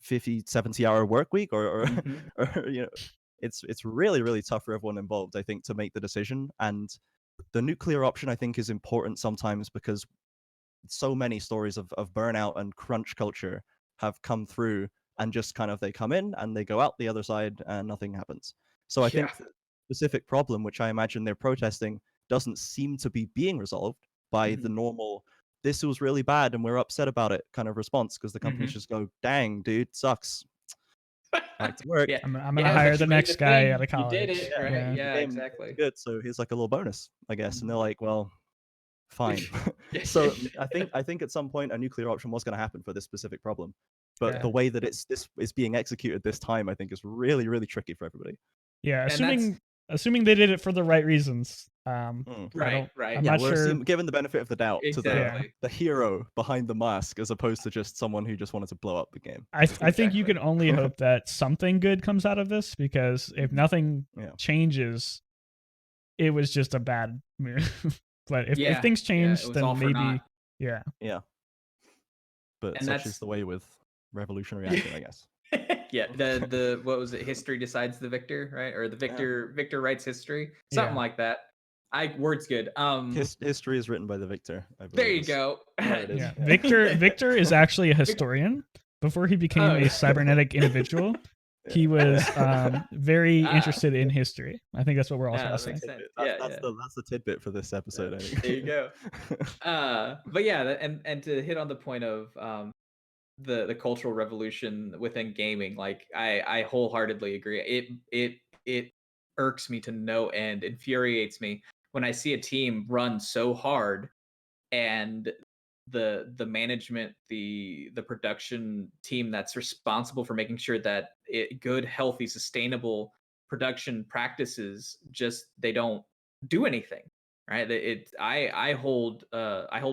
50, 70-hour work week? Or it's really, really tough for everyone involved, I think, to make the decision. And the nuclear option, I think, is important sometimes, because so many stories of burnout and crunch culture have come through, and just kind of, they come in and they go out the other side and nothing happens. So I think the specific problem, which I imagine they're protesting, doesn't seem to be being resolved by the normal, this was really bad and we're upset about it kind of response, because the companies just go, dang, dude, sucks. Back to work. I'm gonna hire the next guy out of college. You did it, right? Yeah, exactly. Good. So here's like a little bonus, I guess. And they're like, well, fine. So I think at some point a nuclear option was going to happen for this specific problem, but the way that this is being executed this time, I think, is really, really tricky for everybody. Yeah, assuming they did it for the right reasons, Right. I'm not sure. Given the benefit of the doubt to Exactly. the hero behind the mask, as opposed to just someone who just wanted to blow up the game. I think you can only hope that something good comes out of this, because if nothing changes, it was just a bad move. But if things change, then maybe yeah. But and such is the way with revolutionary action, I guess. Yeah, the what was it? History decides the victor, right? Or the victor writes history, something like that. Word's good. History is written by the victor. I believe. There you go. It is. Yeah. Victor is actually a historian. Before he became a cybernetic individual, he was very interested in history. I think that's what we're all trying to say. That's the tidbit for this episode. I think. There you go. But yeah, and to hit on the point of the cultural revolution within gaming, like I wholeheartedly agree. It irks me to no end, infuriates me when I see a team run so hard and the management, the production team that's responsible for making sure that good, healthy, sustainable production practices, just they don't do anything, right? I hold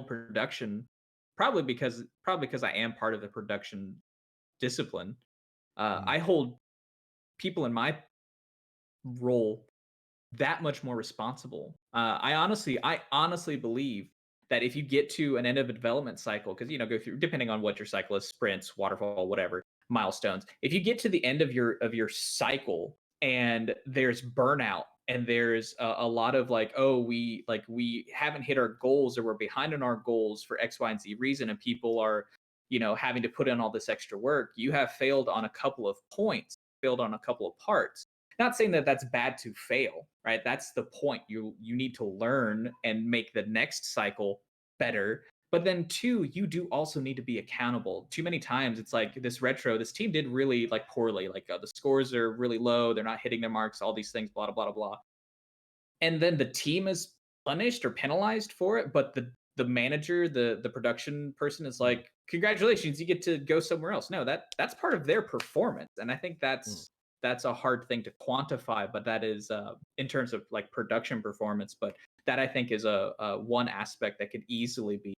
production, probably because I am part of the production discipline. I hold people in my role that much more responsible. I honestly believe that if you get to an end of a development cycle, because go through, depending on what your cycle is, sprints, waterfall, whatever, milestones. If you get to the end of your cycle and there's burnout and there's a lot of like, oh, we haven't hit our goals, or we're behind on our goals for X, Y, and Z reason, and people are having to put in all this extra work, you have failed on a couple of points, failed on a couple of parts. Not saying that that's bad to fail, right? That's the point. You need to learn and make the next cycle better. But then two, you do also need to be accountable. Too many times it's like this team did really like poorly. Like the scores are really low. They're not hitting their marks, all these things, blah, blah, blah, blah. And then the team is punished or penalized for it. But the manager, the production person is like, congratulations, you get to go somewhere else. No, that's part of their performance. And I think that's a hard thing to quantify, but that is in terms of like production performance. But that I think is a one aspect that could easily be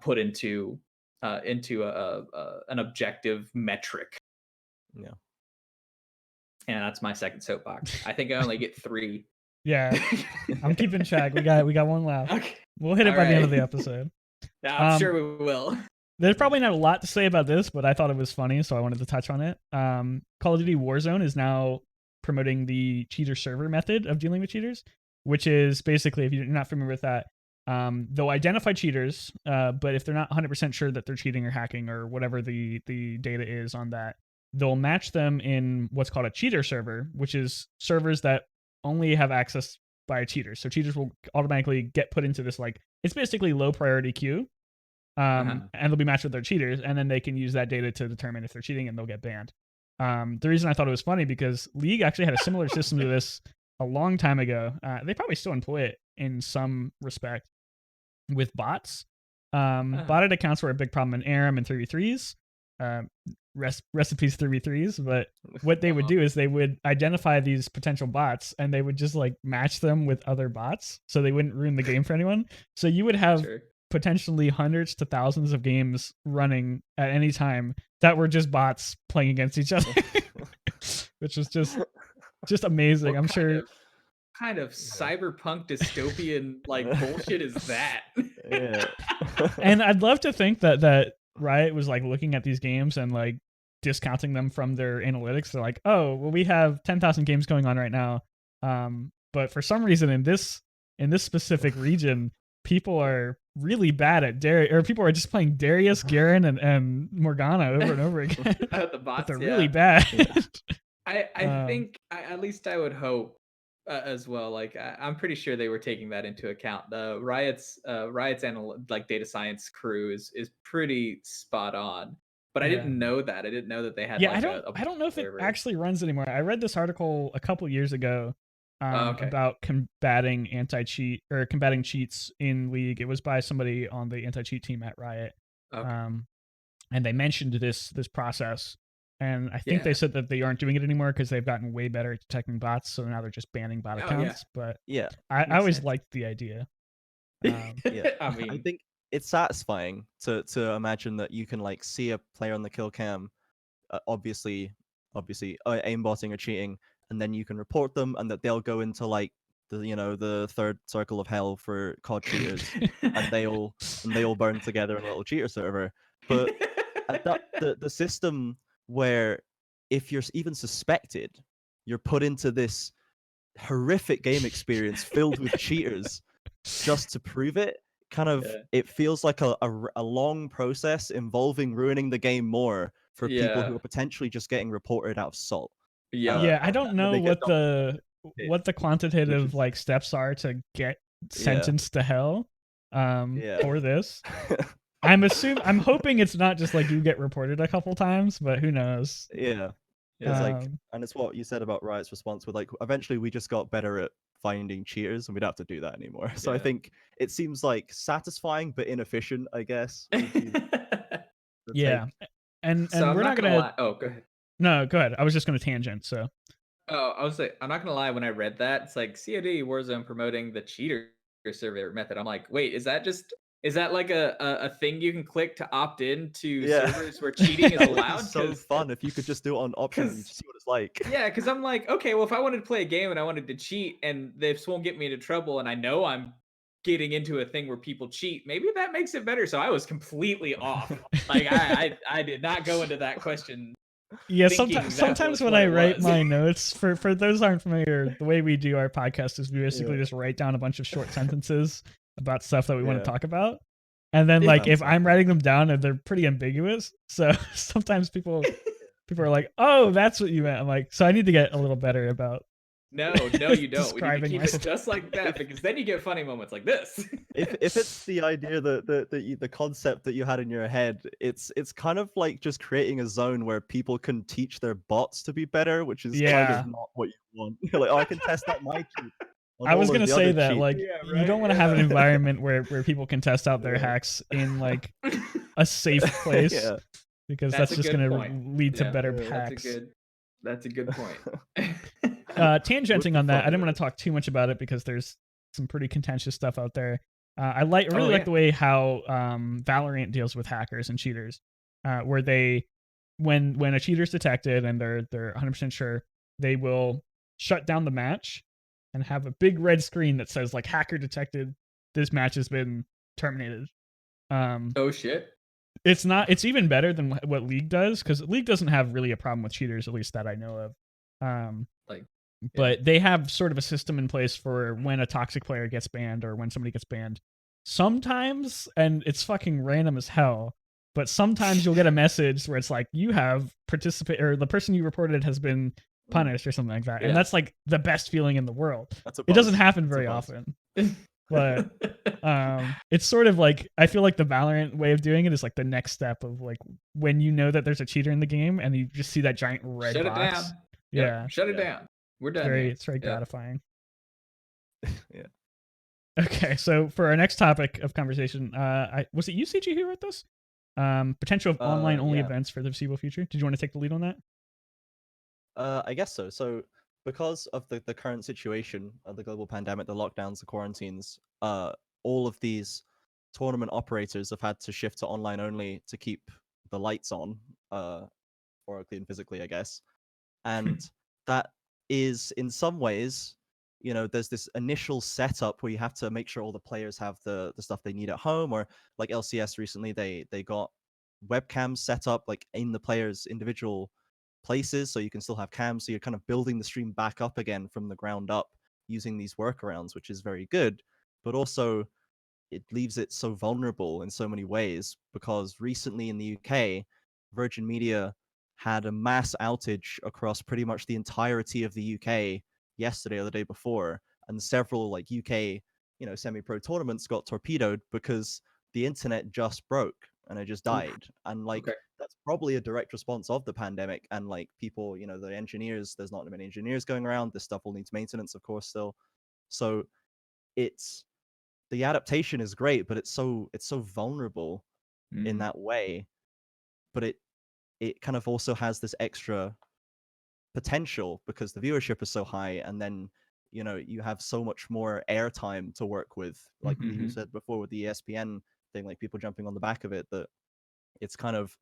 put into an objective metric. Yeah. And that's my second soapbox. I think I only get 3. Yeah, I'm keeping track. We got one left. Okay. We'll hit it by the end of the episode. I'm sure we will. There's probably not a lot to say about this, but I thought it was funny, so I wanted to touch on it. Call of Duty Warzone is now promoting the cheater server method of dealing with cheaters, which is basically, if you're not familiar with that, they'll identify cheaters, but if they're not 100% sure that they're cheating or hacking or whatever the data is on that, they'll match them in what's called a cheater server, which is servers that only have access by cheaters. So cheaters will automatically get put into this, like, it's basically low priority queue. And they'll be matched with their cheaters, and then they can use that data to determine if they're cheating, and they'll get banned. The reason I thought it was funny, because League actually had a similar system to this a long time ago. They probably still employ it in some respect with bots. Botted accounts were a big problem in ARAM and 3v3s. Recipes 3v3s, but what they would do is they would identify these potential bots, and they would just like match them with other bots, so they wouldn't ruin the game for anyone. So you would have potentially hundreds to thousands of games running at any time that were just bots playing against each other, which was just amazing. I'm sure. Kind of cyberpunk dystopian like bullshit is that? Yeah. And I'd love to think that Riot was like looking at these games and like discounting them from their analytics. They're like, oh, well, we have 10,000 games going on right now, but for some reason in this specific region, people are really bad at people are just playing Darius, Garen, and Morgana over and over again. The bots, they're really bad. I think, at least I would hope as well. Like I'm pretty sure they were taking that into account. The Riot's like data science crew is pretty spot on. But I didn't know that. I didn't know that they had. Yeah, like I don't know if it actually runs anymore. I read this article a couple years ago. About combating cheats in League. It was by somebody on the anti-cheat team at Riot. And they mentioned this process And I think they said that they aren't doing it anymore because they've gotten way better at detecting bots. So now they're just banning bot accounts. But Yeah, I always liked the idea. yeah, I mean, I think it's satisfying to imagine that you can like see a player on the kill cam, obviously aimbotting or cheating, and then you can report them, and that they'll go into like the third circle of hell for COD cheaters, and they all burn together in a little cheater server. But the system where if you're even suspected, you're put into this horrific game experience filled with cheaters just to prove it. Kind of, it feels like a long process involving ruining the game more for people who are potentially just getting reported out of salt. Yeah, I don't know what the quantitative like steps are to get sentenced to hell for this. I'm hoping it's not just like you get reported a couple times, but who knows? Yeah. It's like, and it's what you said about Riot's response with like, eventually we just got better at finding cheaters and we don't have to do that anymore. So I think it seems like satisfying but inefficient, I guess. Yeah. And so we're not gonna lie. Oh, go ahead. No, go ahead. I was just gonna tangent, so. Oh, I was like, I'm not gonna lie, when I read that, it's like COD Warzone promoting the cheater survey method. I'm like, wait, is that like a thing you can click to opt in to servers where cheating is allowed? So fun if you could just do it on options and see what it's like. Yeah, because I'm like, okay, well, if I wanted to play a game and I wanted to cheat and this won't get me into trouble, and I know I'm getting into a thing where people cheat, maybe that makes it better. So I was completely off. Like I did not go into that question. Yeah, sometimes when I write my notes, for those aren't familiar, the way we do our podcast is we basically just write down a bunch of short sentences about stuff that we want to talk about. And then like if I'm writing them down and they're pretty ambiguous, so sometimes people are like, "Oh, that's what you meant." I'm like, so I need to get a little better about No, you don't. We need to keep myself. it just like that, because then you get funny moments like this. If it's the idea the concept that you had in your head, it's kind of like just creating a zone where people can teach their bots to be better, which is kind of not what you want. You're like, oh, I can test out my cheat. I was gonna say that like you don't want to have an environment where people can test out their hacks in like a safe place, because that's just gonna lead to better hacks. That's a good point. Tangenting on that, I didn't want to talk too much about it because there's some pretty contentious stuff out there. I really like the way how Valorant deals with hackers and cheaters, where they, when a cheater's detected and they're 100% sure, they will shut down the match and have a big red screen that says like hacker detected, this match has been terminated. Oh shit. It's even better than what League does, because League doesn't have really a problem with cheaters, at least that I know of. But they have sort of a system in place for when a toxic player gets banned or when somebody gets banned. Sometimes, and it's fucking random as hell, but sometimes you'll get a message where it's like, you have participated, or the person you reported has been punished or something like that. And that's like the best feeling in the world. It doesn't happen very often. But it's sort of like, I feel like the Valorant way of doing it is like the next step of like when you know that there's a cheater in the game and you just see that giant red box. Shut it down. Yeah. Shut it down. We're done. It's very gratifying. Yeah. Okay, so for our next topic of conversation, was it you, CG, who wrote this? Potential of online only events for the foreseeable future. Did you want to take the lead on that? I guess so. So because of the current situation of the global pandemic, the lockdowns, the quarantines, all of these tournament operators have had to shift to online only to keep the lights on, metaphorically and physically, I guess. And that is, in some ways, there's this initial setup where you have to make sure all the players have the stuff they need at home, or like LCS recently, they got webcams set up like in the players' individual places, so you can still have cams. So you're kind of building the stream back up again from the ground up using these workarounds, which is very good. But also, it leaves it so vulnerable in so many ways, because recently in the UK, Virgin Media had a mass outage across pretty much the entirety of the UK yesterday or the day before, and several like UK, semi-pro tournaments got torpedoed because the internet just broke and it just died. And like that's probably a direct response of the pandemic, and like people, the engineers, there's not many engineers going around. This stuff all needs maintenance, of course, still. So the adaptation is great, but it's so vulnerable in that way. But it kind of also has this extra potential because the viewership is so high, and then you have so much more airtime to work with, like you said before with the ESPN thing, like people jumping on the back of it, that it's kind of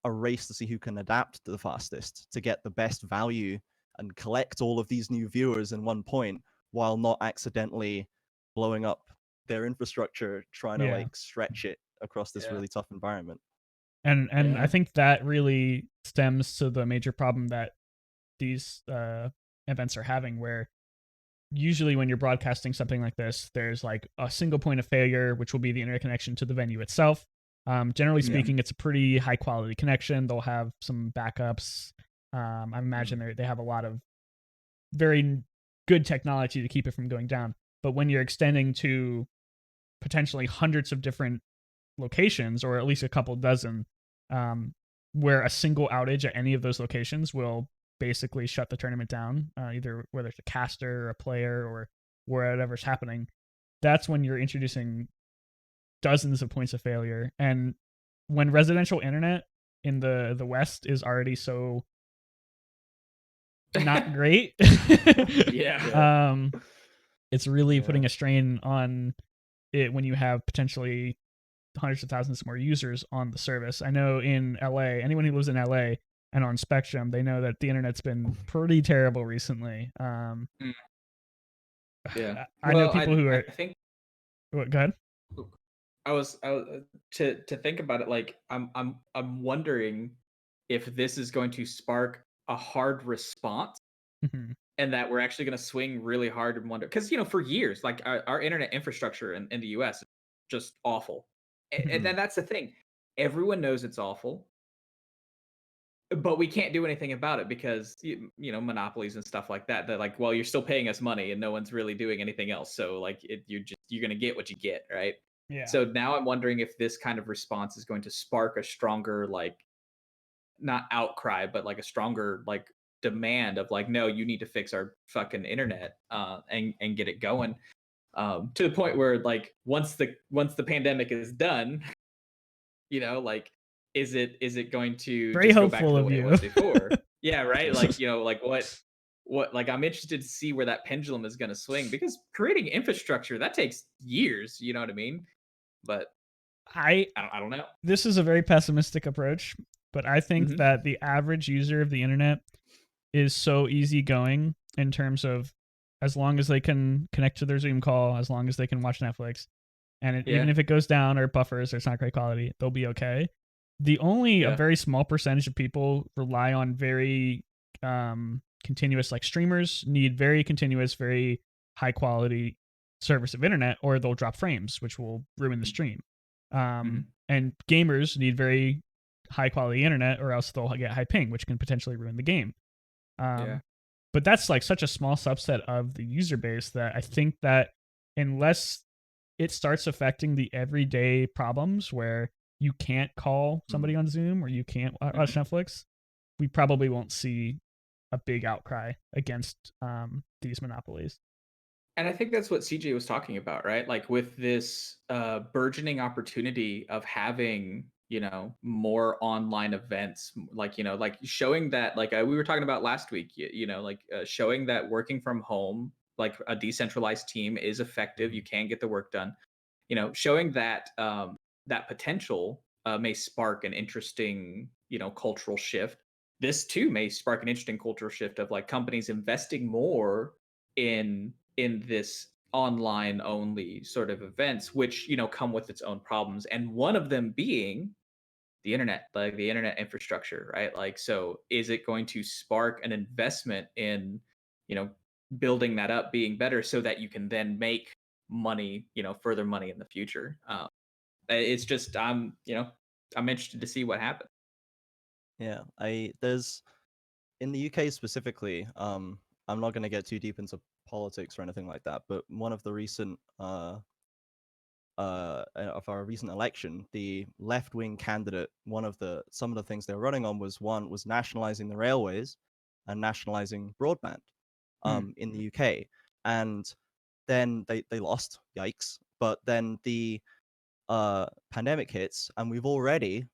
a race to see who can adapt the fastest to get the best value and collect all of these new viewers in one point while not accidentally blowing up their infrastructure trying to like stretch it across this really tough environment. And I think that really stems to the major problem that these events are having, where usually when you're broadcasting something like this, there's like a single point of failure, which will be the internet connection to the venue itself. Generally speaking, it's a pretty high quality connection. They'll have some backups. I imagine they have a lot of very good technology to keep it from going down. But when you're extending to potentially hundreds of different locations, or at least a couple dozen, where a single outage at any of those locations will basically shut the tournament down, either whether it's a caster or a player or whatever's happening, that's when you're introducing dozens of points of failure. And when residential internet in the West is already so not great, it's really putting a strain on it when you have potentially hundreds of thousands more users on the service. I know in LA, anyone who lives in LA and on Spectrum, they know that the internet's been pretty terrible recently. I know people who are. I think. What? Go ahead. I was to think about it. Like I'm wondering if this is going to spark a hard response, and that we're actually going to swing really hard and wonder, because for years, like our internet infrastructure in the U.S. is just awful, and then that's the thing. Everyone knows it's awful, but we can't do anything about it because monopolies and stuff like that. That like, well, you're still paying us money, and no one's really doing anything else. So like, you're gonna get what you get, right? Yeah. So now I'm wondering if this kind of response is going to spark a stronger, like, not outcry, but like a stronger like demand of like, no, you need to fix our fucking internet, and get it going, to the point where like once the pandemic is done, like, is it going to Very just go back to hopeful the of way it you. was before? Yeah, right. Like like what like I'm interested to see where that pendulum is going to swing, because creating infrastructure, that takes years. You know what I mean? But I don't know. This is a very pessimistic approach, but I think that the average user of the internet is so easygoing in terms of, as long as they can connect to their Zoom call, as long as they can watch Netflix, and even if it goes down or buffers or it's not great quality, they'll be okay. The only a very small percentage of people rely on very continuous, like streamers need very continuous, very high quality service of internet, or they'll drop frames, which will ruin the stream. And gamers need very high quality internet, or else they'll get high ping, which can potentially ruin the game. But that's like such a small subset of the user base that I think that unless it starts affecting the everyday problems where you can't call somebody on Zoom or you can't watch Netflix, we probably won't see a big outcry against these monopolies. And I think that's what CJ was talking about, right? Like with this burgeoning opportunity of having, more online events, like, like showing that, like we were talking about last week, like showing that working from home, like a decentralized team is effective. You can get the work done, showing that that potential may spark an interesting, cultural shift. This too may spark an interesting cultural shift of like companies investing more in this online only sort of events, which come with its own problems, and one of them being the internet, like the internet infrastructure, right? Like, so is it going to spark an investment in building that up, being better, so that you can then make money, further money in the future? It's just I'm interested to see what happens. Yeah, there's in the UK specifically, I'm not going to get too deep into politics or anything like that, but one of the recent of our recent election, the left-wing candidate, some of the things they were running on was nationalizing the railways and nationalizing broadband in the UK, and then they lost, yikes. But then the pandemic hits, and we've already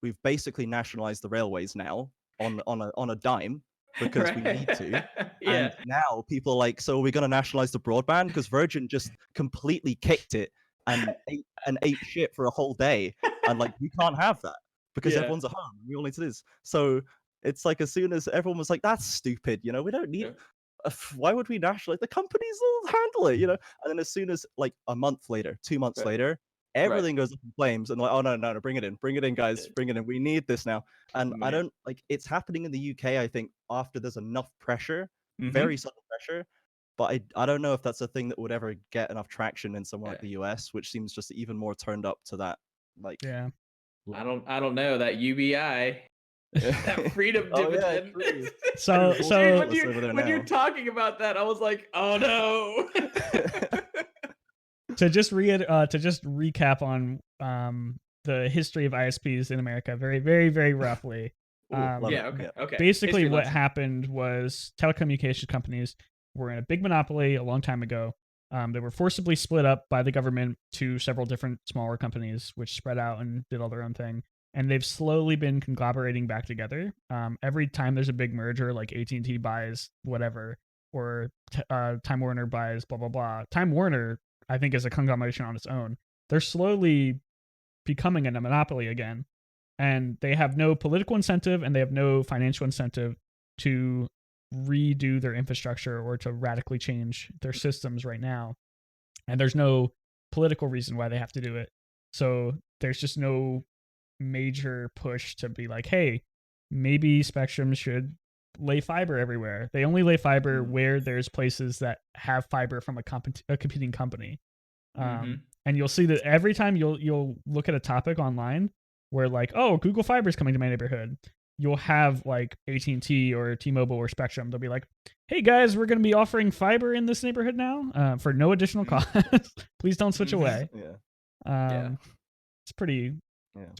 we've basically nationalized the railways now on a dime because we need to. And now people are like, so are we going to nationalize the broadband? Because Virgin just completely kicked it and ate shit for a whole day. And like, we can't have that because everyone's at home. We all need to do this. So it's like, as soon as everyone was like, that's stupid, you know, we don't need, why would we nationalize? The companies will handle it, you know? And then as soon as like a month later, 2 months later, everything goes up in flames and like, oh no, bring it in, guys, bring it in. We need this now. And I don't like, it's happening in the UK, I think, after there's enough pressure, very subtle pressure. But I don't know if that's a thing that would ever get enough traction in somewhere like the US, which seems just even more turned up to that. Like, I don't know that UBI. That freedom dividend. So when you're talking about that, I was like, oh no. To just recap on the history of ISPs in America, very, very, very roughly. Okay. Basically, history what lesson. happened was telecommunication companies were in a big monopoly a long time ago. They were forcibly split up by the government to several different smaller companies, which spread out and did all their own thing. And they've slowly been conglomerating back together. Every time there's a big merger, like AT&T buys whatever, or Time Warner buys blah, blah, blah. Time Warner, I think, is a conglomeration on its own. They're slowly becoming a monopoly again. And they have no political incentive and they have no financial incentive to redo their infrastructure or to radically change their systems right now. And there's no political reason why they have to do it. So there's just no major push to be like, hey, maybe Spectrum should lay fiber everywhere. They only lay fiber where there's places that have fiber from a competing company. And you'll see that every time you'll look at a topic online where like, oh, Google Fiber is coming to my neighborhood, you'll have like AT&T or T-Mobile or Spectrum. They'll be like, hey guys, we're going to be offering fiber in this neighborhood now for no additional cost. Please don't switch away. It's pretty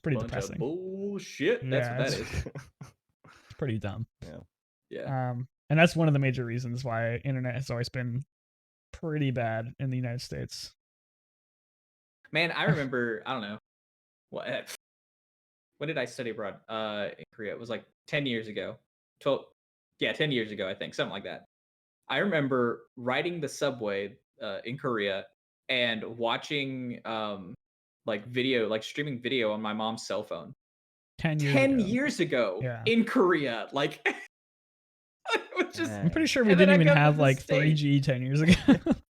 depressing. Bullshit. That's what that is. It's pretty dumb. Yeah. And that's one of the major reasons why internet has always been pretty bad in the United States. Man, I remember, I don't know. When did I study abroad? In Korea. It was like 10 years ago. 10 years ago, I think. Something like that. I remember riding the subway in Korea and watching streaming video on my mom's cell phone. 10 years ago in Korea. Like, I'm pretty sure we didn't even have like 3G 10 years ago.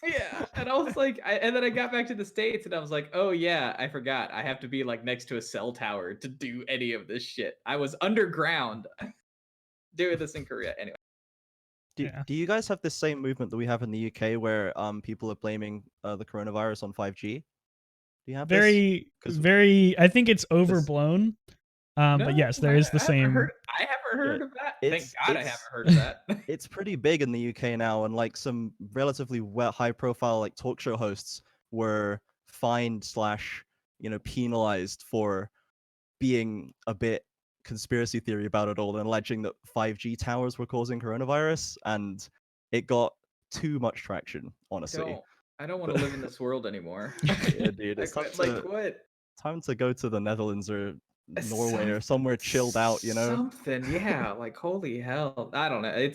Yeah, and I was like, and then I got back to the States, and I was like, oh yeah, I forgot. I have to be like next to a cell tower to do any of this shit. I was underground doing this in Korea. Anyway. Do you guys have the same movement that we have in the UK where people are blaming the coronavirus on 5G? Do you have very, I think it's overblown. But yes, there is the same. I haven't heard of that. Thank God I haven't heard of that. It's pretty big in the UK now, and like some relatively high-profile like talk show hosts were fined / penalized for being a bit conspiracy theory about it all and alleging that 5G towers were causing coronavirus, and it got too much traction. Honestly, I don't want to live in this world anymore. Yeah, dude, it's time to go to the Netherlands or Norway or somewhere chilled out, something. Yeah, like holy hell, I don't know.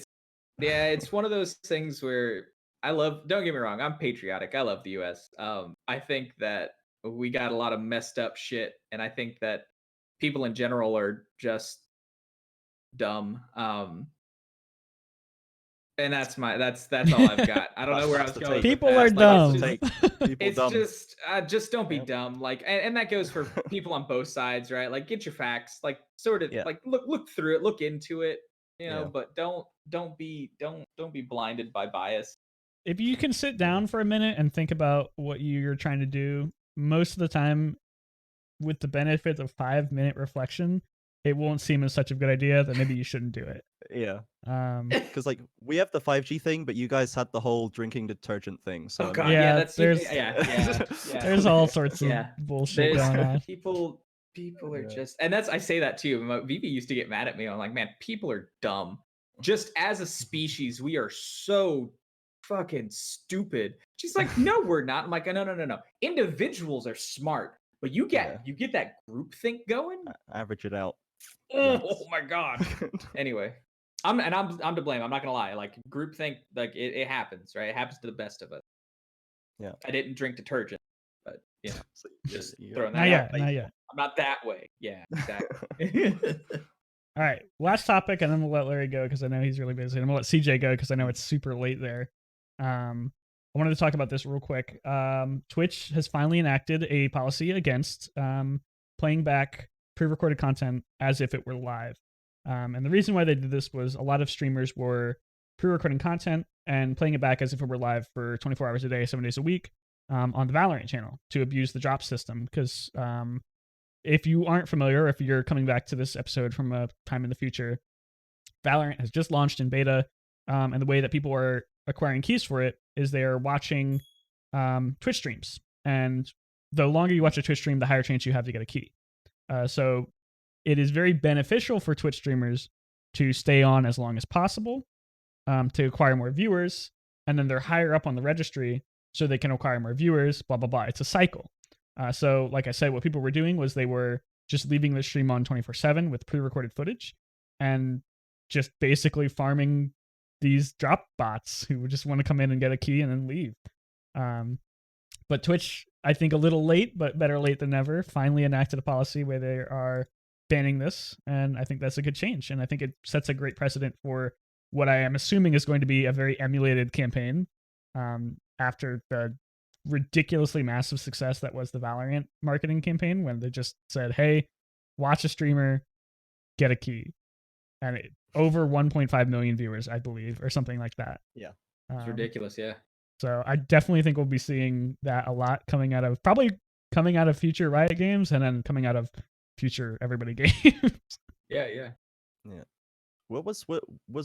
It's one of those things where don't get me wrong, I'm patriotic, I love the US. I think that we got a lot of messed up shit, and I think that people in general are just dumb. And that's all I've got. I don't know where I was going. People are dumb. It's just don't be dumb. Like, and that goes for people on both sides, right? Like, get your facts. Like, sort of like look through it, look into it, but don't be blinded by bias. If you can sit down for a minute and think about what you're trying to do, most of the time, with the benefit of 5-minute reflection, it won't seem as such a good idea that maybe you shouldn't do it. Yeah. Because like we have the 5G thing, but you guys had the whole drinking detergent thing. So there's all sorts of bullshit going on. People are just, and I say that too. Vivi used to get mad at me. I'm like, man, people are dumb. Just as a species, we are so fucking stupid. She's like, no, we're not. I'm like, no. Individuals are smart. But you get that group think going. Average it out. Oh my god. Anyway, I'm to blame. I'm not gonna lie. Like groupthink, like it happens, right? It happens to the best of us. Yeah. I didn't drink detergent, but you know, So just you're throwing Not that yet. out. Not yet. I'm not that way. Yeah, exactly. All right, last topic, and then we'll let Larry go because I know he's really busy. And I'm gonna let CJ go because I know it's super late there. I wanted to talk about this real quick. Twitch has finally enacted a policy against playing back pre-recorded content as if it were live. And the reason why they did this was a lot of streamers were pre-recording content and playing it back as if it were live for 24 hours a day, 7 days a week on the Valorant channel to abuse the drop system. Because if you aren't familiar, if you're coming back to this episode from a time in the future, Valorant has just launched in beta, and the way that people are acquiring keys for it is they are watching Twitch streams. And the longer you watch a Twitch stream, the higher chance you have to get a key. So it is very beneficial for Twitch streamers to stay on as long as possible to acquire more viewers, and then they're higher up on the registry so they can acquire more viewers, blah, blah, blah. It's a cycle. So like I said, what people were doing was they were just leaving the stream on 24/7 with pre-recorded footage and just basically farming these drop bots who just want to come in and get a key and then leave. But Twitch, I think a little late, but better late than never, finally enacted a policy where they are banning this. And I think that's a good change. And I think it sets a great precedent for what I am assuming is going to be a very emulated campaign after the ridiculously massive success that was the Valorant marketing campaign, when they just said, hey, watch a streamer, get a key. And over 1.5 million viewers, I believe, or something like that. Yeah. It's ridiculous, yeah. So I definitely think we'll be seeing that a lot coming out of future Riot games and then coming out of future everybody games. Yeah. What was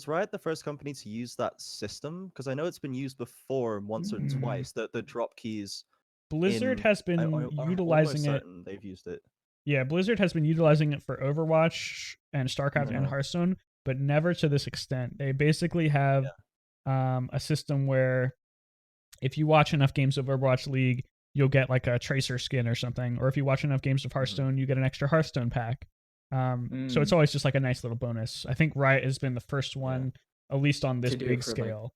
Riot the first company to use that system? Because I know it's been used before once or twice. The drop keys. Blizzard has been utilizing it. They've used it. Yeah, Blizzard has been utilizing it for Overwatch and StarCraft and Hearthstone, but never to this extent. They basically have a system where if you watch enough games of Overwatch League, you'll get like a Tracer skin or something. Or if you watch enough games of Hearthstone, you get an extra Hearthstone pack. So it's always just like a nice little bonus. I think Riot has been the first one, at least on this big scale,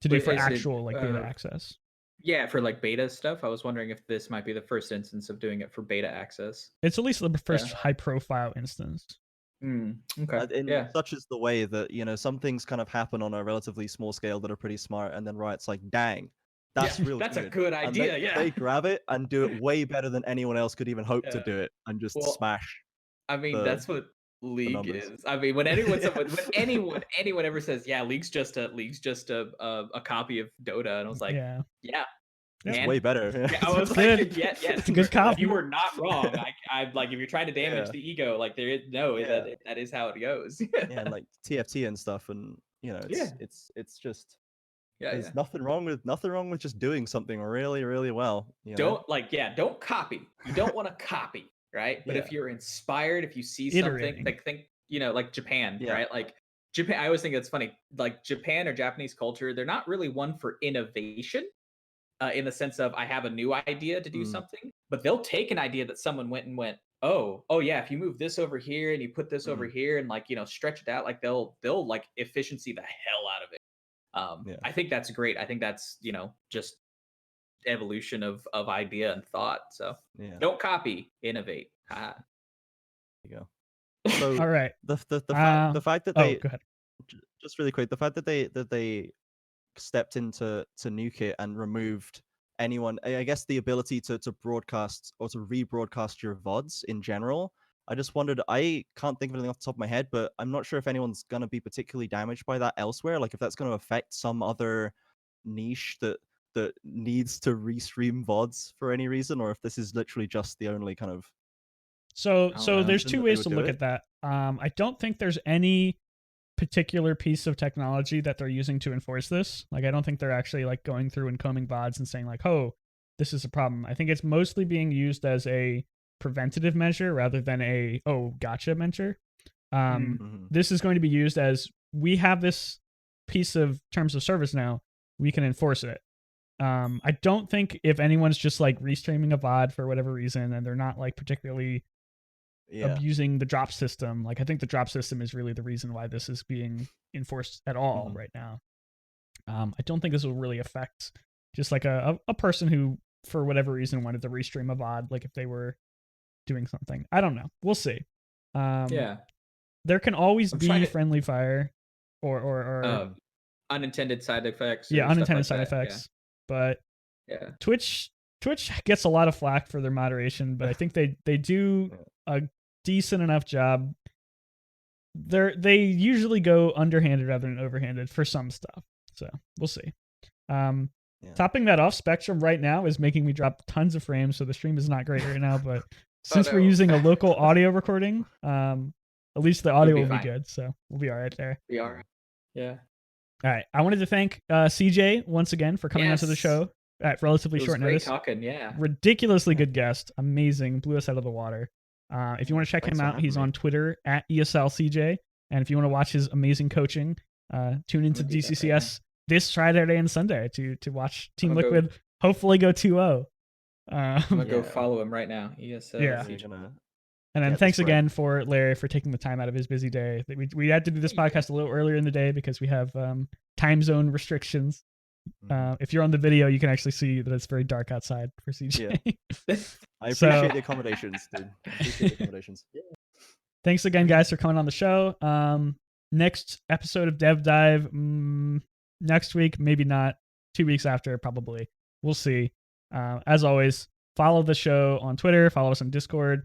to do for actual beta access. Yeah, for like beta stuff. I was wondering if this might be the first instance of doing it for beta access. It's at least the first high-profile instance. Okay. Such is the way that, some things kind of happen on a relatively small scale that are pretty smart, and then Riot's like, dang, that's really that's good. a good idea. They grab it and do it way better than anyone else could even hope to do it, and just smash. I mean, that's what League is. I mean, when anyone ever says, "Yeah, League's just a copy of Dota," and I was like, "Yeah, it's way better." Yeah, I was like, "Yes, it's a good copy. You were not wrong." I like if you're trying to damage the ego, like that is how it goes. And like TFT and stuff, and it's just there's nothing wrong with just doing something really, really well. Don't copy. You don't want to copy. Right, but if you're inspired, if you see something, like think, like Japan, right? Like Japan, I always think it's funny. Like Japan or Japanese culture, they're not really one for innovation, in the sense of I have a new idea to do something, but they'll take an idea that someone went, oh yeah, if you move this over here and you put this over here and stretch it out, like they'll like efficiency the hell out of it. I think that's great. I think that's just evolution of idea and thought. So don't copy, innovate. There you go. So all right, the fact that they go ahead. Just really quick, the fact that they stepped into nuke it and removed anyone, I guess, the ability to broadcast or to rebroadcast your VODs in general. I just wondered, I can't think of anything off the top of my head, but I'm not sure if anyone's going to be particularly damaged by that elsewhere, like if that's going to affect some other niche that needs to restream VODs for any reason, or if this is literally just the only kind of... So there's two ways to look at that. I don't think there's any particular piece of technology that they're using to enforce this. Like, I don't think they're actually like going through and combing VODs and saying like, oh, this is a problem. I think it's mostly being used as a preventative measure rather than a, oh, gotcha measure. This is going to be used as, we have this piece of terms of service now, we can enforce it. I don't think if anyone's just like restreaming a VOD for whatever reason and they're not like particularly abusing the drop system, like I think the drop system is really the reason why this is being enforced at all right now. I don't think this will really affect just like a person who for whatever reason wanted to restream a VOD, like if they were doing something. I don't know. We'll see. There can always be friendly fire or unintended side effects. Unintended side effects. But Twitch gets a lot of flack for their moderation, but I think they do a decent enough job. They usually go underhanded rather than overhanded for some stuff. So we'll see. Topping that off, Spectrum right now is making me drop tons of frames, so the stream is not great right now. But since we're using a local audio recording, at least the audio will be good, so we'll be all right there. We are, yeah. All right, I wanted to thank CJ once again for coming onto the show at relatively short notice. Talking, ridiculously good guest, amazing, blew us out of the water. If you want to check him out, he's on Twitter at ESLCJ, and if you want to watch his amazing coaching, tune into DCCS this Saturday and Sunday to watch Team Liquid hopefully go 2-0. I'm gonna go follow him right now. And then thanks again for Larry for taking the time out of his busy day. We had to do this podcast a little earlier in the day because we have time zone restrictions. If you're on the video, you can actually see that it's very dark outside for CJ. I appreciate the accommodations, dude. I appreciate the accommodations. Thanks again, guys, for coming on the show. Next episode of Dev Dive next week, maybe not. 2 weeks after, probably. We'll see. As always, follow the show on Twitter. Follow us on Discord.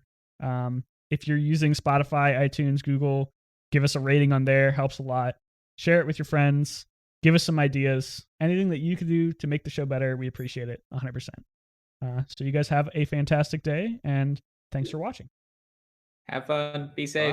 If you're using Spotify, iTunes, Google, give us a rating on there. Helps a lot. Share it with your friends. Give us some ideas. Anything that you could do to make the show better, we appreciate it 100%. So you guys have a fantastic day, and thanks for watching. Have fun. Be safe.